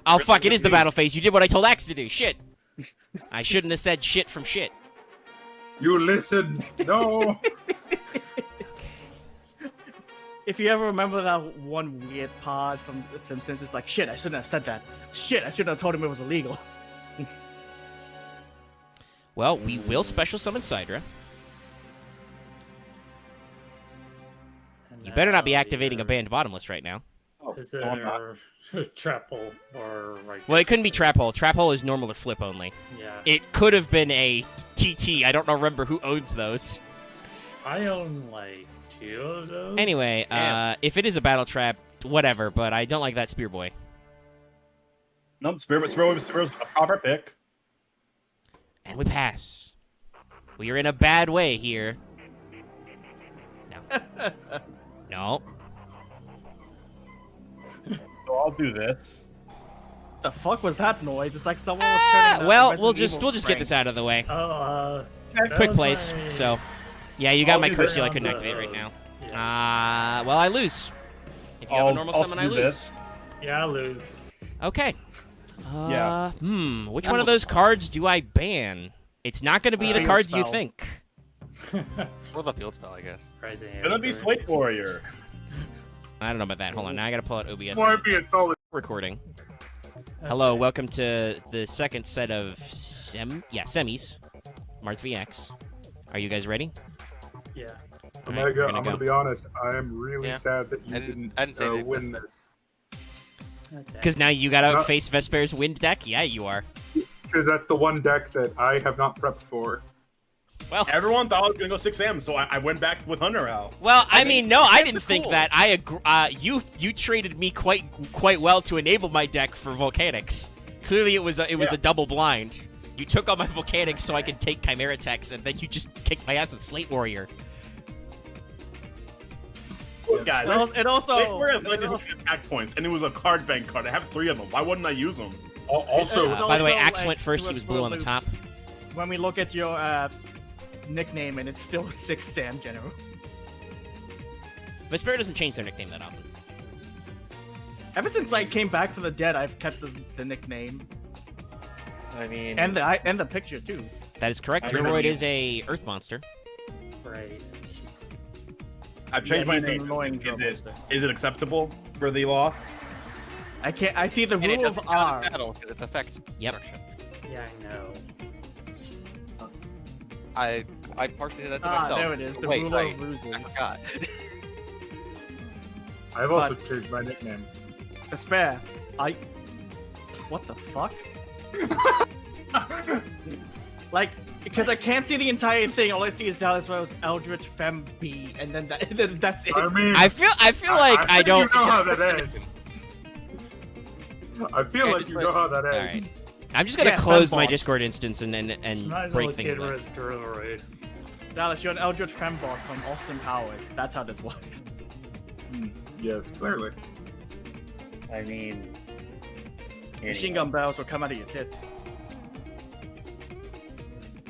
Oh, fuck, it is the battle phase. You did what I told Axe to do. Shit. I shouldn't have said shit from shit. You listened. No. If you ever remember that one weird pod from The Simpsons, it's like, shit, I shouldn't have said that. Shit, I shouldn't have told him it was illegal. Well, we will special summon Sidra. And You better not be now activating a you're- banned bottomless right now. Is No, I'm not. there trap hole or right? Well, it couldn't be Trap Hole. Trap Hole is normal or flip only. Yeah. It could have been a TT. I don't remember who owns those. I own like 2 of those. Anyway, Damn. if it is a battle trap, whatever, but I don't like that Spear Boy. Nope, Spirit was a proper pick. And we pass. We are in a bad way here. No. No. So I'll do this. The fuck was that noise? It's like someone was turning the Well, Resident we'll Evil just get crank. this out of the way. Oh, that Quick was plays. my- So, yeah, you got I'll my do curse this seal. I on couldn't the activate right now. hose. Yeah. Well, I lose. If you have a normal I'll summon, do I lose. this. Yeah, I lose. Okay. Yeah. Which one of those cards do I ban? It's not going to be the Field cards you spell. think. Or the field spell, I guess. Rising It's gonna be Ember. Slate Warrior. I don't know about that. Hold on. Now I got to pull out OBS. Might be a solid. Recording. Hello, welcome to the second set of semis. Marth VX. Are you guys ready? Yeah. All right, Omega, we're I'm gonna gonna go. be honest. I am really Yeah. sad that you I didn't didn't say anything, win but- this Okay. Because now you got to Uh, face Vespair's wind deck? Yeah, you are. because that's the one deck that I have not prepped for. Well, Everyone thought I was gonna go 6M, so I went back with Hunter Owl. I mean, no, I didn't that's think cool. that. I agree. You traded me quite well to enable my deck for Volcanics. Clearly, it was a double blind. You took all my Volcanics so I could take Chimera attacks, and then you just kicked my ass with Slate Warrior. Look, guys, And also, Vespairr has legendary attack points, and it was a card bank card. I have 3 of them. Why wouldn't I use them? Also, By the way, also, Axe like, went first. to He was a blue on the loop, top. when we look at your nickname, and it's still 6 Sam General. Vespairr doesn't change their nickname that often. Ever since I came back from the dead, I've kept the nickname I mean, and the picture too. That is correct. I Drillroid mean- is a Earth monster. Right. I've Yeah, changed my he's an name. annoying Is drill it, monster. is it acceptable for the law? I can't. I see the And it rule doesn't of count R. as battle because it affects Yep. destruction. Yeah, I know. I partially did that to Ah, myself. there it is. The Wait, rule I of ruses. forgot. I've also changed my nickname. Vespairr. What the fuck? Like, because I can't see the entire thing. All I see is Dallas Rose, Eldritch, Fem B, and then that's it. I mean, I feel like I think don't. You know how that ends. I feel like you know how that Alright. ends. I'm just gonna Yeah, close my Fembot. Discord instance and Might as well break things get rid loose. of Drillroid. Dallas, you're an Eldritch Fembot from Austin Powers. That's how this works. Yes, clearly. I mean, Machine gun barrels will come out of your tits.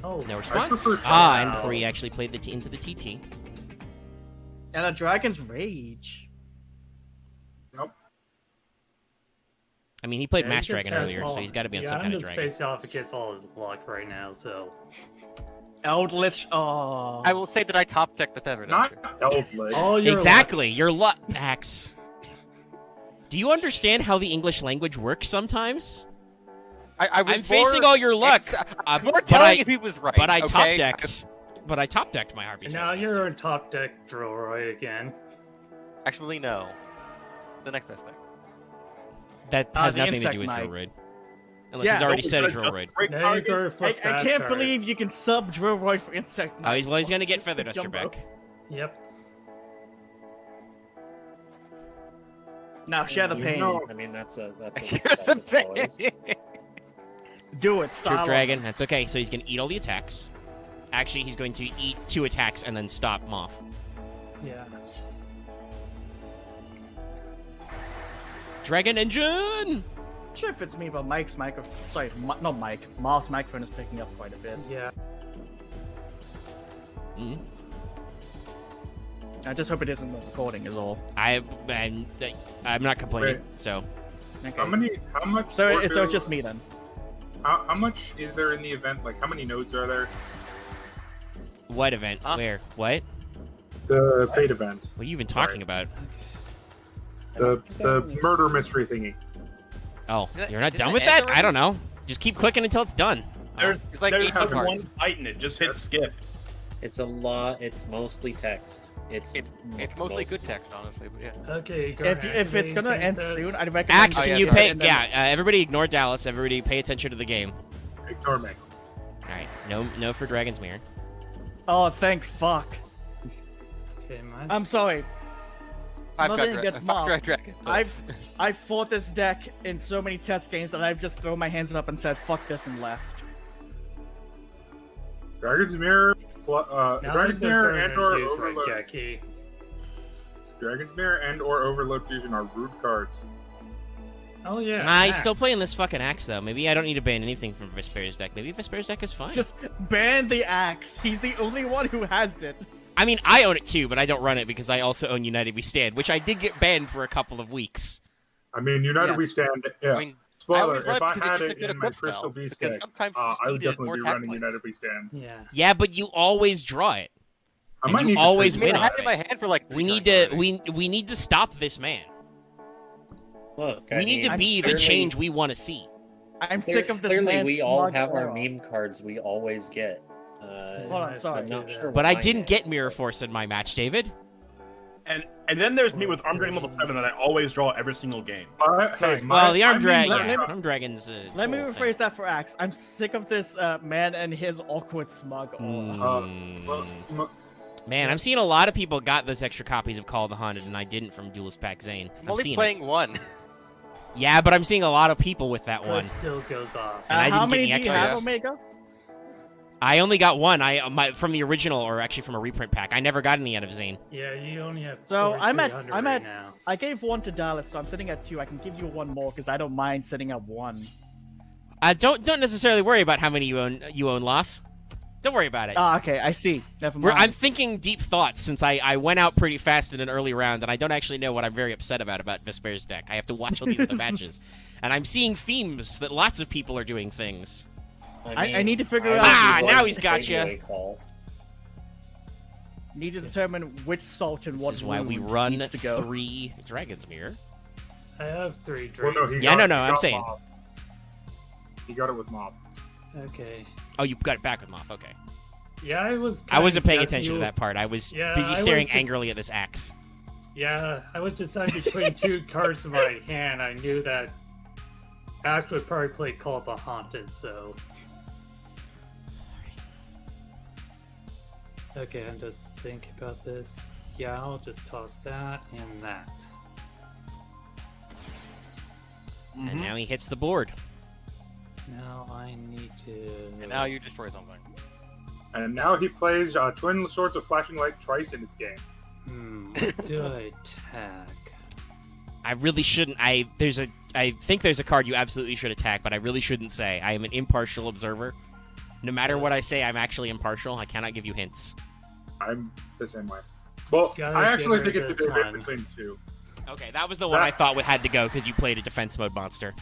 Oh, No response. prefer Ah, Wow. and Free actually played into the TT. And a Dragon's Rage. Nope. I mean, he played yeah, Mass he just Dragon has earlier, all- so he's got to be on yeah, some I'm kind of just dragon. based off against all his luck right now, so. Eldritch. Oh. I will say that I top decked the Feather Not Duster. Elflake. All your Exactly. Your luck, Axe. Do you understand how the English language works sometimes? I was I'm facing all your luck. I was more but telling I- you he was right. But I okay? top decked. But I top decked my Harpy's. And now you're in top deck Drillroid again. Actually, no. The next best thing. That has the nothing to insect do with knight. Drillroid. Unless Yeah, he's already Nope, said a it's Drillroid. Great Now you target. go I, flip I that can't card. believe you can sub Drillroid for Insect Oh, Knight. well, he's gonna get Sick Feather Duster jumbo. back. Yep. Now share the You pain. know- I mean, that's a Here's the choice. Do it, True style. Dragon. That's okay. So he's gonna eat all the attacks. Actually, he's going to eat 2 attacks and then stop Moth. Yeah. Dragon Engine! Sure if it's me, but Mike's microphone. Sorry, not Mike. Marth's microphone is picking up quite a bit. Yeah. Mm. I just hope it isn't the recording, is all. I'm not complaining. Wait. So Okay. How much? So more it's do- just me then. How much is there in the event? Like, how many nodes are there? what event? Where? What? The fate event. What are you even talking about? The murder mystery thingy. Oh, Did that- you're not did done that with end that? already? I don't know. Just keep clicking until it's done. There's, There's like there's 8 one cards. fight in it. Just hit skip. It's a lot. It's mostly text. It's mostly good text, honestly, but yeah. Okay, go If it's gonna end soon, I'd recommend. Axe, Oh, can yeah, you sorry. pay? and then- Yeah, everybody ignore Dallas. Everybody pay attention to the game. Ignore me. All right, no for Dragon's Mirror. Oh, thank fuck. Okay, mine. I'm sorry. I've Nothing got against Fuck Moth. Dragon. but- I've fought this deck in so many test games, and I've just thrown my hands up and said "fuck this" and left. Dragon's Mirror, Now Dragon's I'm just Mirror going and to or use Overload. Raigeki. Dragon's Mirror and or Overload Fusion are rude cards. Oh yeah. Nah, he's Axe. still playing this fucking Axe though. Maybe I don't need to ban anything from Vespair's deck. Maybe Vespair's deck is fine. Just ban the axe. He's the only one who has it. I mean, I own it too, but I don't run it because I also own United We Stand, which I did get banned for a couple of weeks. I mean, United Yeah. We Stand. Yeah. I mean, I Spoiler: always run if I because it's had just a it good in my equip Crystal spell, Beast because deck, sometimes you I just would needed definitely more be attack running points. United We Stand. Yeah. Yeah, but you always draw it. I And might you need to always trade I mean, win I off had it in my hand for like. We 3 need turns to already. we need to stop this man. Look, We need to I'm be the clearly- change we want to see. I'm sick of this Clearly, man's we all smug have our aura. meme cards we always get. Hold on, sorry. I'm not sure. But why I didn't yet. get Mirror Force in my match, David. And then there's me with Arm Dragon level 7 that I always draw every single game. Sorry. Well, the Arm I Dragon, mean, yeah, let- Arm Dragon's. Let me whole rephrase that for Axe. I'm sick of this man and his awkward smug aura. thing. well, Man, I'm seeing a lot of people got those extra copies of Call of the Haunted, and I didn't from Duelist Pack Zane. I'm I'm only seeing playing one. it. Yeah, but I'm seeing a lot of people with that But one. it still goes off. And I How didn't get many any do you have, extras. Omega? I only got one. From the original, or actually from a reprint pack. I never got any out of Zane. Yeah, you only have. So I'm at 4,300 I'm right at now. I gave one to Dallas, so I'm sitting at 2. I can give you one more because I don't mind sitting at 1. Don't necessarily worry about how many you own, Loth. Don't worry about it. Ah, okay, I see. Never mind. I'm thinking deep thoughts since I went out pretty fast in an early round, and I don't actually know what I'm very upset about Vespair's deck. I have to watch all these other matches. And I'm seeing themes that lots of people are doing things. I need to figure out. Ah, now he's got you. Need to determine which salt and what This is why we wound run needs to go. 3 Dragon's Mirror. I have 3 Well, drinks. no, he Yeah, got- no, he I'm got saying. Mob. He got it with Mob. Okay. Oh, you got it back with Moth. Okay. Yeah, I I wasn't paying guessing attention to you- that part. I was Yeah, busy I was staring just- angrily at this axe. Yeah, I was deciding between 2 cards in my hand. I knew that Ash would probably play Call of the Haunted, so. Okay, I'm just thinking about this. Yeah, I'll just toss that and that. And now he hits the board. Now I need to. And now you destroy something. And now he plays Twin Swords of Flashing Light twice in its game. Do I attack? I really shouldn't. I think there's a card you absolutely should attack, but I really shouldn't say. I am an impartial observer. No matter what I say, I'm actually impartial. I cannot give you hints. I'm the same way. Well, Guys, I actually get think rid it's of a debate this between 2. Okay, that was the one I thought had to go because you played a defense mode monster.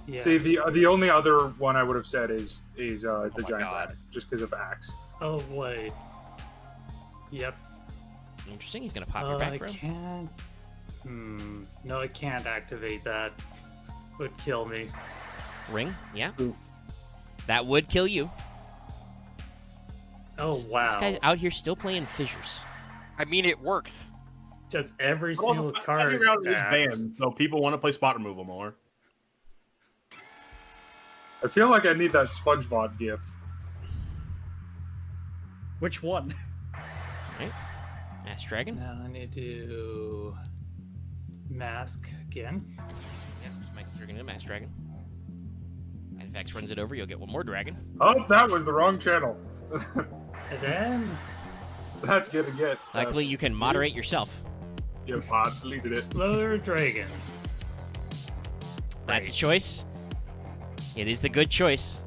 Yeah. See, the only other one I would have said is the my Giant God. Rat, just because of Axe. Oh wait. Yep. Interesting. He's gonna pop your I back row. can't. No, I can't activate that. Would kill me. Ring. Yeah. Ooh. That would kill you. Oh This wow. guy's out here still playing fissures. I mean, it works. Just every Well, single I card. figured out it was Axe. banned, so people want to play spot removal more. I feel like I need that SpongeBob gif. Which one? Ash Dragon. Now I need to mask again. Yeah, Michael Dragon and Mass Dragon. And if X runs it over, you'll get one more dragon. Oh, that was the wrong channel. And then That's gonna get. Luckily, you can moderate yourself. Yeah, Pod deleted it. Exploder Dragon. That's a choice. It is the good choice.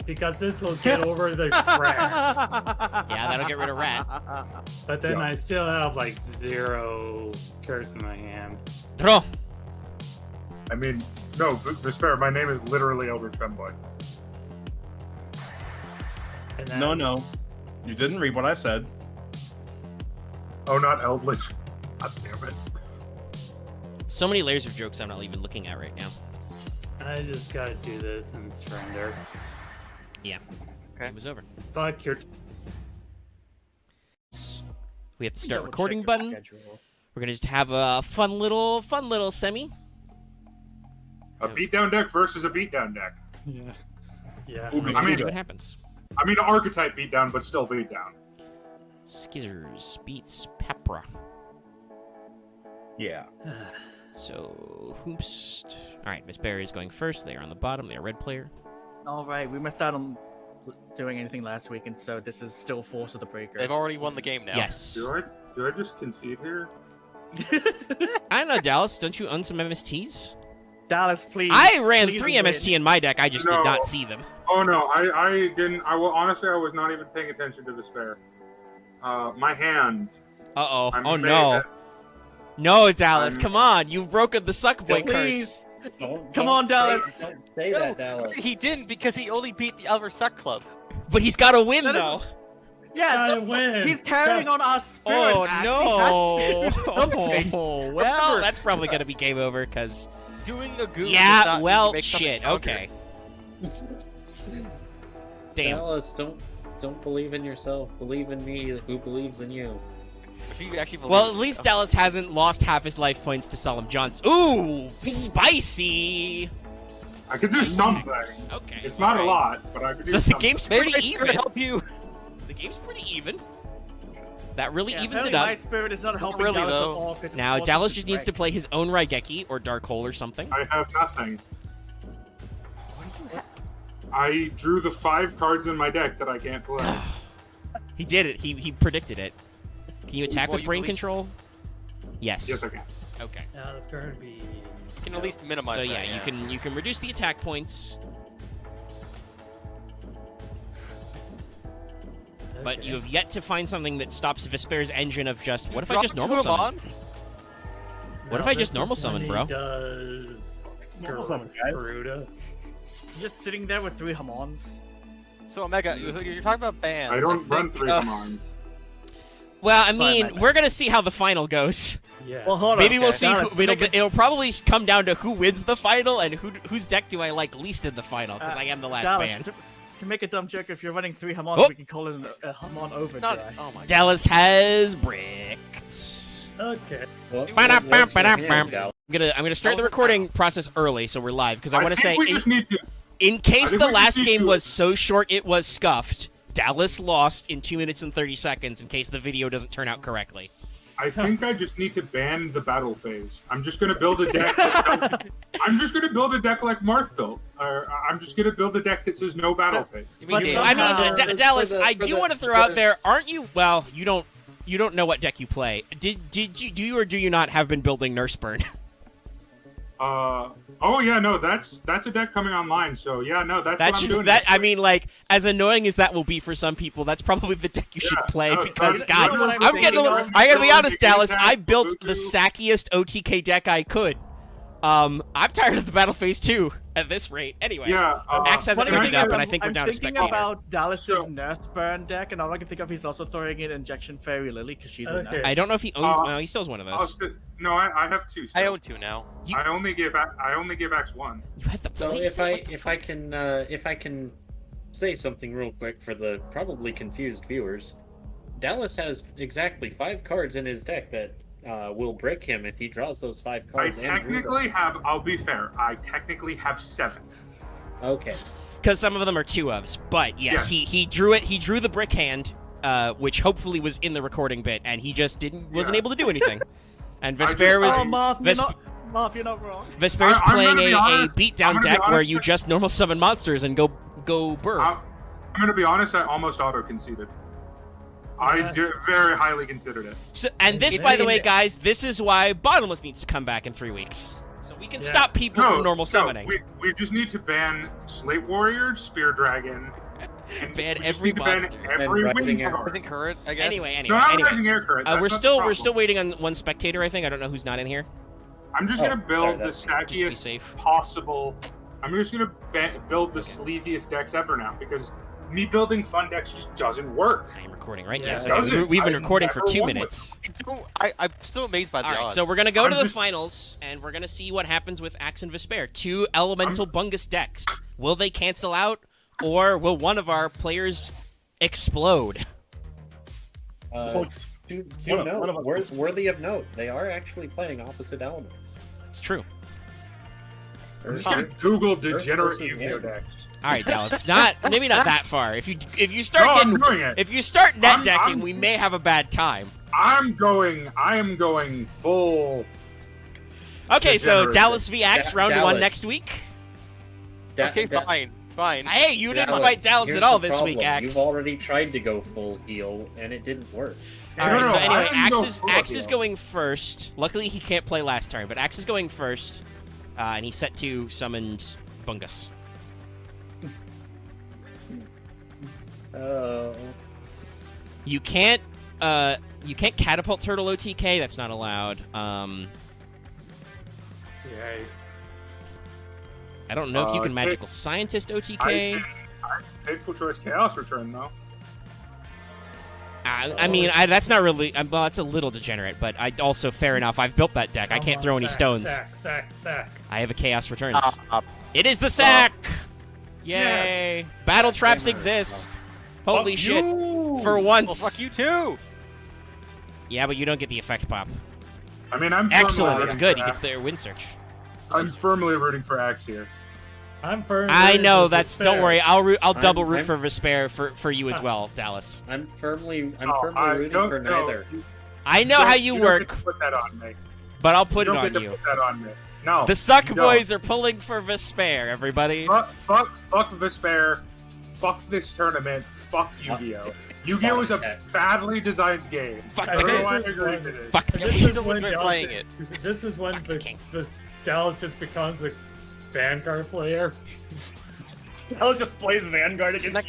Because this will get over the trash. Yeah, that'll get rid of Rat. But then Yeah. I still have like 0 curse in my hand. Draw. I mean, no, Vespairr, my name is literally Eldritch Femboy. And then No. You didn't read what I said. Oh, not Eldritch. God damn it. So many layers of jokes I'm not even looking at right now. I just gotta do this and surrender. Yeah. Okay. It was over. Fuck your. We have the start Double recording check your button. schedule. We're gonna just have a fun little semi. A beatdown deck versus a beatdown deck. Yeah. Yeah. We're I gonna mean- see what happens. I mean, archetype beatdown, but still beatdown. Skizzers beats Pepra. Yeah. So, Hoopst. Alright, Vespairr is going first. They are on the bottom. They are red player. All right, we missed out on doing anything last week, and so this is still Force of the Breaker. They've already won the game now. Yes. Do I just concede here? I don't know, Dallas. Don't you own some MSTs? Dallas, please. I ran please 3 win. MST in my deck. I just did No. not see them. Oh no, I didn't. Honestly, I was not even paying attention to Vespairr. My hand. Uh-oh. I'm Oh, made no. it. No, Dallas. I'm- Come on. You've broken the suck boy curse. Please. Don't Come on, say- Dallas. Don't say that, Dallas. He didn't because he only beat the Elver Suck Club. But he's got to win, That is- though. Yeah, Gotta win. he's carrying on our spirit. Oh, Axe. no. He has to do something. Oh, well, that's probably going to be game over, because... Doing a goose. Yeah, does not well, make something shit. stronger. Okay. Damn. Dallas, don't believe in yourself. Believe in me, who believes in you. If you actually believe Well, at in least yourself. Dallas hasn't lost half his life points to Solemn Johnson. Ooh, spicy. I could do something. Okay. It's not a alright. lot, but I could do So the something. game's Maybe pretty I should even. help you. The game's pretty even. That really Yeah, evened apparently it my up. spirit is not helping really, Dallas though. at all. 'cause it's Now Force Dallas of just the needs to Breaker. play his own Raigeki or Dark Hole or something. I have nothing. I drew the 5 cards in my deck that I can't play. He did it. He predicted it. Can you attack Well, with you brain released- control? Yes. Yes, I can. Okay. Now that's going to be. You can at least minimize So that, yeah, you can reduce the attack points, but you have yet to find something that stops Vespair's engine of just what if I just normal summon? What if I just normal summon, bro? Does Normal summon, guys. Garuda. Just sitting there with 3 Hamons. So Omega, you're talking about bans. I don't run think, 3 commands. Well, I Sorry, mean, my bad. we're gonna see how the final goes. Yeah. Well, hold on. Maybe we'll okay. see. Dallas, to make it- It'll probably come down to who wins the final and whose deck do I like least in the final because I am the last Dallas, band. to make a dumb joke, if you're running 3 Hamons, Oh. we can call it a Hamon overdrive. Not, oh my god. Dallas has bricked. Okay. What- Ba-da-bam, what's your ba-da-bam. hand, Gal? I'm gonna start the recording process early, so we're live because I want to say think we just need to. in case I think the we last just need game to- was so short it was scuffed. Dallas lost in 2 minutes and 30 seconds in case the video doesn't turn out correctly. I think I just need to ban the battle phase. I'm just gonna build a deck. That I'm just gonna build a deck like Marth built. Or I'm just gonna build a deck that says no battle phase. But I somehow- mean, for Dallas, the- I for do the- want to throw for out the- there, aren't you? Well, you don't know what deck you play. Do you or do you not have been building Nurse Burn? Oh yeah, no, that's a deck coming online. So yeah, no, that's what I'm doing. I mean, like, as annoying as that will be for some people, that's probably the deck you should Yeah, play no, because, you God, know what I'm I'm getting a little. thinking I gotta be of? honest, Dallas. I Building built Voodoo. the sackiest OTK deck I could. I'm tired of the battle phase 2 at this rate. Anyway, Yeah, Max has Funny everything enough, up, and I think we're I'm down to thinking spectator. about Dallas's So- Nurse Burn deck, and all I can think of he's also throwing in Injection Fairy Lily because she's a Okay. nurse. I don't know if he owns. Uh, Well, he still has one of Oh, those. so- no, I have 2. I Still. own 2 now. I only give Axe 1. You had the So place? if I can say something real quick for the probably confused viewers, Dallas has exactly 5 cards in his deck that will brick him if he draws those 5 I cards. and drew them. technically have. I'll be fair. I technically have 7. Okay. Because some of them are 2-ofs, but yes, Yes. he drew it. He drew the brick hand, which hopefully was in the recording bit, and he just wasn't Yeah. able to do anything. And I just- Vespairr was Oh, Marth, Vesp- you're not wrong. Vespair's I'm playing gonna be a honest. I'm beatdown gonna be deck where honest. you just normal summon monsters and go burr. I'm gonna be honest. I almost auto conceded. I very highly considered it. So, and this, It's by the in way, the- guys, this is why Bottomless needs to come back in 3 weeks, so we can Yeah. stop people from normal summoning. We just need to ban Slate Warrior, Spear Dragon, and Ban we just every need to ban monster. every And Rising wing Arrow. card. Isn't current, I guess. Anyway, No, not anyway. Rising Air Current. That's We're not the still problem. waiting on one spectator. I think I don't know who's not in here. I'm just Oh, gonna build sorry, the that's- just to be stackiest safe. possible. I'm just gonna build the sleaziest decks ever now because me building fun decks just doesn't work. I am recording, right? Yeah. Yes. It Okay. doesn't. We've been I've recording for never 2 won with minutes. I'm still amazed by the All right, odds. so we're gonna go I'm to the just- finals, and we're gonna see what happens with Axe and Vespairr. 2 elemental bungus decks. Will they cancel out, or will one of our players explode? To One of note, us- worthy of note, they are actually playing opposite elements. It's true. I'm just gonna Google degenerate versus Yu-Gi-Oh wind. decks. All right, Dallas. Maybe not that far. If you start No, getting I'm doing it. if you start net I'm- decking, I'm- we may have a bad time. I am going full. Okay, so Degenerate. Dallas v Axe round 1 Dallas. next week. Okay, fine. Hey, you didn't Dallas, fight Dallas here's at all the this week, problem. Axe. You've already tried to go full heal, and it didn't work. All No, right, no, so I anyway, didn't go full Axe is heal. going first. Luckily, he can't play last turn, but Axe is going first, and he's set to summoned Bungus. Oh. You can't catapult turtle OTK. That's not allowed. Yay. I don't know if you can Okay. magical scientist I OTK. Fateful Choice Chaos Return though. I mean, that's not really. Well, it's a little degenerate, but I also fair enough. I've built that deck. I Come can't on, throw any sack, stones. Sack. I have a chaos returns. Stop. It is the sack. Yay! Yes. Battle traps Damn it. exist. Holy Fuck shit! you! For Well, once. fuck you too. Yeah, but you don't get the effect pop. I mean, I'm Excellent. firmly It's rooting good. for He gets Axe. their wind search. I'm firmly rooting for Axe here. I'm firm. I know. That's. Don't Vespairr. worry. I'll double root I'm- for Vespairr for you as well, Dallas. I'm firmly No, rooting don't- for no, neither. I know how you don't work, get to put that on me. but I'll put you it don't on get to you. put that on me. No. The Suck no. Boys are pulling for Vespairr, everybody. Fuck Vespairr. Fuck this tournament. Fuck Yu-Gi-Oh! Yu-Gi-Oh! is a badly designed game. Fuck I the think game. I this is agree when- with it. Fuck the This game. is when been Dallas- playing it. This is when Fuck the king. Dallas just becomes a Vanguard player. Dallas just plays Vanguard against That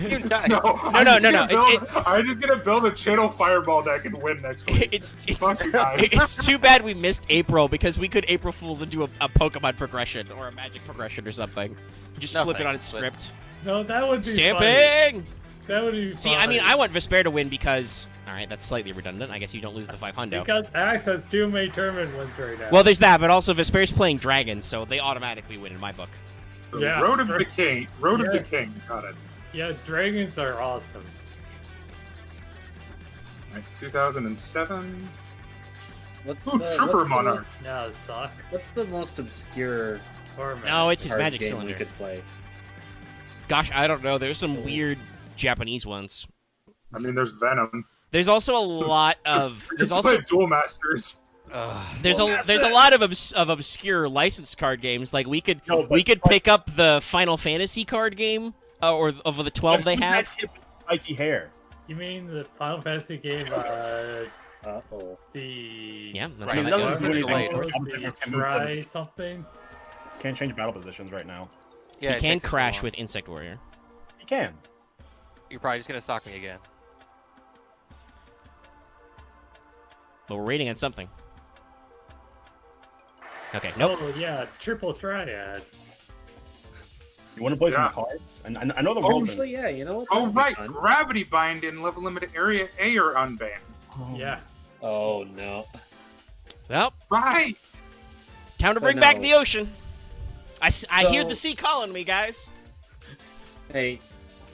you. you died. No. I'm just gonna build a Channel Fireball deck and win next week. It's Fuck you guys. it's too bad we missed April because we could April Fools and do a Pokemon progression or a Magic progression or something. Just No flip it on thanks, its but- script. No, that would be funny. Stamping! That would be See, I mean, funny. I want Vespairr to win because... Alright, that's slightly redundant. I guess you don't lose the 500. Because Axe has 2 main tournament wins right now. Well, there's that, but also Vespair's playing Dragons, so they automatically win in my book. Yeah. Road of the King. Road of Yeah. the King. Got it. yeah, dragons are awesome. Right, 2007. What's Ooh, the, Trooper what's Monarch. No, suck. What's the most obscure Or No, it's his card Magic game Cylinder. we could play? Gosh, I don't know. There's some weird Japanese ones. I mean, there's Venom. There's also a lot of... There's You also... play Duel Masters. There's a lot of obscure licensed card games. Like we could No, but- pick up the Final Fantasy card game or of the 12 they Who's that have. kid with spiky hair? You mean the Final Fantasy game, Uh-oh. the... Yeah, that's I mean, how that that doesn't goes. do Delayed. anything. The try something? Can't change battle positions right now. Yeah, You it can takes us so crash long. with Insect Warrior. You can. You're probably just gonna sock me again. But we're waiting on something. Okay, nope. Oh, yeah, triple triad. You want to play Yeah. some cards? And I know the Oh, world. Actually, yeah, you know what? Oh, That'd be right. fun. Gravity Bind in level limited area A are unbanned. Yeah. Oh, no. Well, Right. time to But bring back no. the ocean. I hear So- the sea calling me, guys. Hey,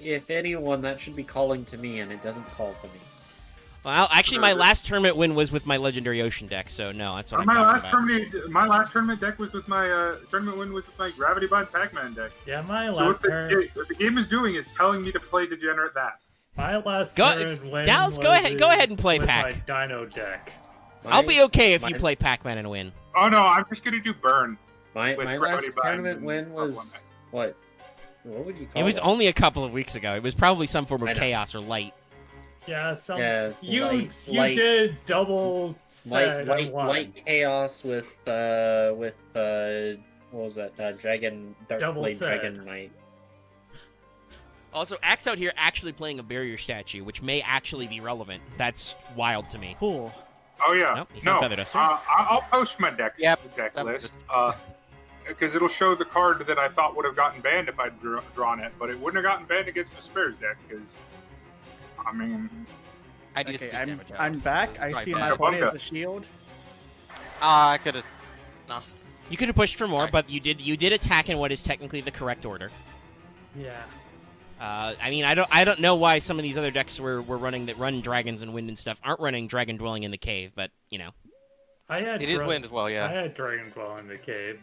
if anyone, that should be calling to me, and it doesn't call to me. Well, actually, my last tournament win was with my Legendary Ocean deck, so no, that's what I'm talking about. My last tournament deck was with my tournament win was with my Gravity Bind Pac-Man deck. Yeah, my So last turn... what the game is doing is telling me to play Degenerate that. My last Go- turn win Dallas, go was ahead and play with Pac. my Dino deck. I'll be okay if you mine- play Pac-Man and win. Oh no, I'm just gonna do Burn. My with last Gravity Bind tournament and win was Supplement. what? What would you call It was that? only a couple of weeks ago. It was probably some form I of know. chaos or light. Yeah, Yeah, you light- did double set light one. chaos with what was that? Dragon Double Blade set. Dragon Knight. Also, Axe out here actually playing a barrier statue, which may actually be relevant. That's wild to me. Cool. Oh yeah. Nope, you no, found Feather Duster. I'll post my deck Yep, deck that was list. Because it'll show the card that I thought would have gotten banned if I'd drawn it, but it wouldn't have gotten banned against Vespair's deck. Because, I mean, I need Okay, to I'm, damage out. I'm back. I Right see back. my body as Bunga. a shield. I could have. No. You could have pushed for more, Sorry. but you did attack in what is technically the correct order. Yeah. I mean, I don't know why some of these other decks were running that run dragons and wind and stuff aren't running Dragon Dwelling in the Cave, but you know. I had It is wind as well, I yeah. had Dragon Dwell in the cave.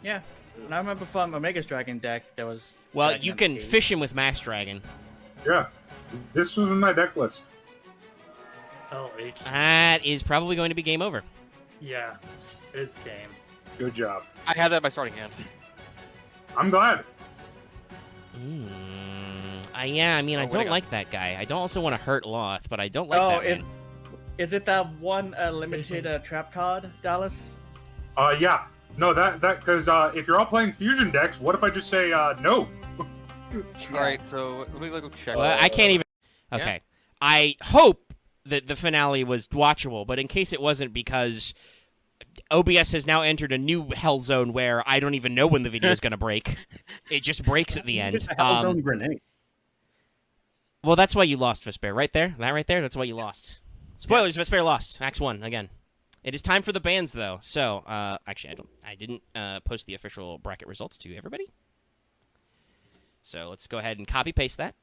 Yeah. And I remember from Omega's Dragon deck, there was. Well, Dragon you on can the cave. fish him with Mass Dragon. yeah, this was in my deck list. LH. That is probably going to be game over. Yeah. It's game. Good job. I had that in my starting hand. I'm glad. Yeah, I mean, I Oh, where'd it don't go? like that guy. I don't also want to hurt Loth, but I don't like Oh, that man. is it that one limited trap card, Dallas? Yeah. No, that because if you're all playing fusion decks, what if I just say no? Alright, so let me go check. Well, I can't even. Okay. I hope that the finale was watchable, but in case it wasn't, because OBS has now entered a new hell zone where I don't even know when the video is going to break. It just breaks at the end. It's a Hellzone grenade. Well, that's why you lost, Vespairr. Right there. That right there, that's why you lost. Spoilers, Vespairr lost. Axe 1, again. It is time for the bans, though. So, actually, I didn't post the official bracket results to everybody. So let's go ahead and copy-paste that.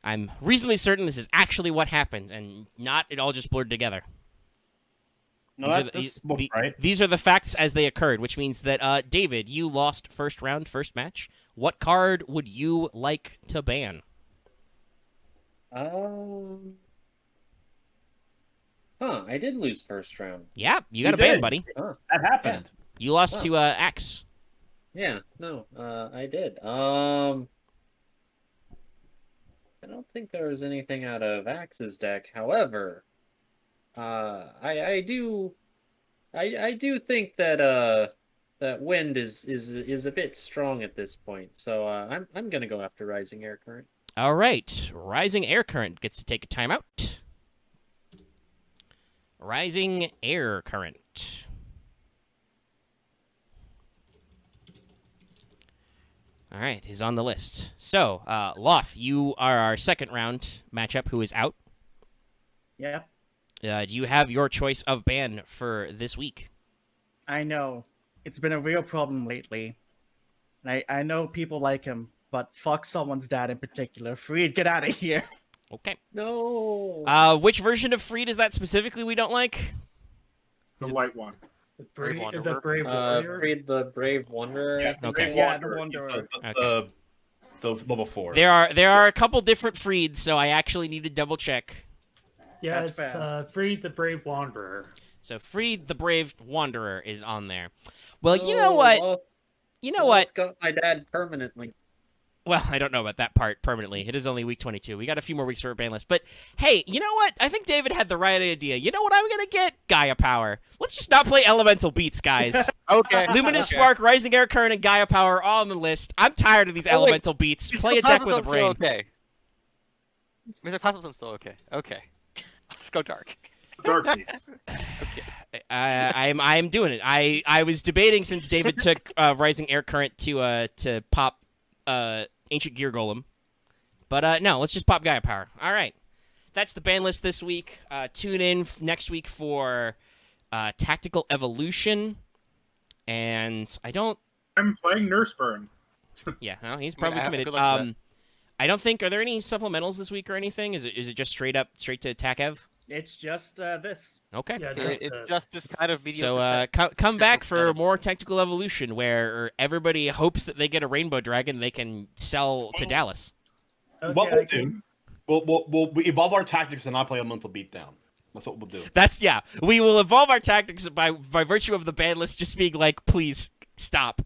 I'm reasonably certain this is actually what happened, and not it all just blurred together. No, These are this looks right. These are the facts as they occurred, which means that, David, you lost first round, first match. What card would you like to ban? Huh, I did lose first round. Yeah, you got You a ban, did. buddy. Huh. That happened. You lost Wow. to X. Yeah, no, I did. I don't think there was anything out of Axe's deck. However, I do think that that Wind is a bit strong at this point. So I'm gonna go after Rising Air Current. All right, Rising Air Current gets to take a timeout. Rising Air Current. All right, he's on the list. So, Loth, you are our second round matchup who is out. Yeah, Do you have your choice of ban for this week? I know. It's been a real problem lately. And I know people like him, but fuck someone's dad in particular. Freed, get out of here. Okay. No. Which version of Freed is that specifically we don't like? The white one. The Brave Brave, Wanderer? Warrior. Freed the Brave Wanderer. Yeah, Okay. Yeah, the Wanderer. Wanderer. The level 4. There are a couple different Freeds, so I actually need to double check. Yeah, That's it's bad. Freed the Brave Wanderer. So Freed the Brave Wanderer is on there. Well, you know what? Got my dad permanently. Well, I don't know about that part permanently. It is only week 22. We got a few more weeks for a ban list. But hey, you know what? I think David had the right idea. You know what I'm going to get? Gaia Power. Let's just not play Elemental Beats, guys. Okay. Luminous okay. Spark, Rising Air Current, and Gaia Power are all on the list. I'm tired of these Oh, wait. Elemental Beats. Mr. Play a deck with a Cosmostone's brain. still okay. Mr. Cosmostone's still okay. Okay. Let's go dark. Dark Beats. I'm doing it. I was debating since David took Rising Air Current to pop Ancient Gear Golem, but no, let's just pop Gaia Power. All right, that's the ban list this week. Tune in next week for Tactical Evolution, and I'm playing Nurse Burn. Yeah, no, he's I mean, probably I- committed. good luck with that. I don't think. Are there any supplementals this week or anything? Is it just straight to attack Ev? It's just this. Okay. Yeah, It's just this kind of mediocre. So set. come back for percentage. more Tactical Evolution, where everybody hopes that they get a Rainbow Dragon they can sell to Dallas. Okay, What I we'll can- do, we'll evolve our tactics and not play a mental beatdown. That's what we'll do. We will evolve our tactics by virtue of the ban list just being like, please stop.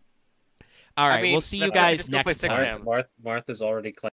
All right, I mean, we'll see you that's why I guys just go play next Six time. Man. Marth is already claimed.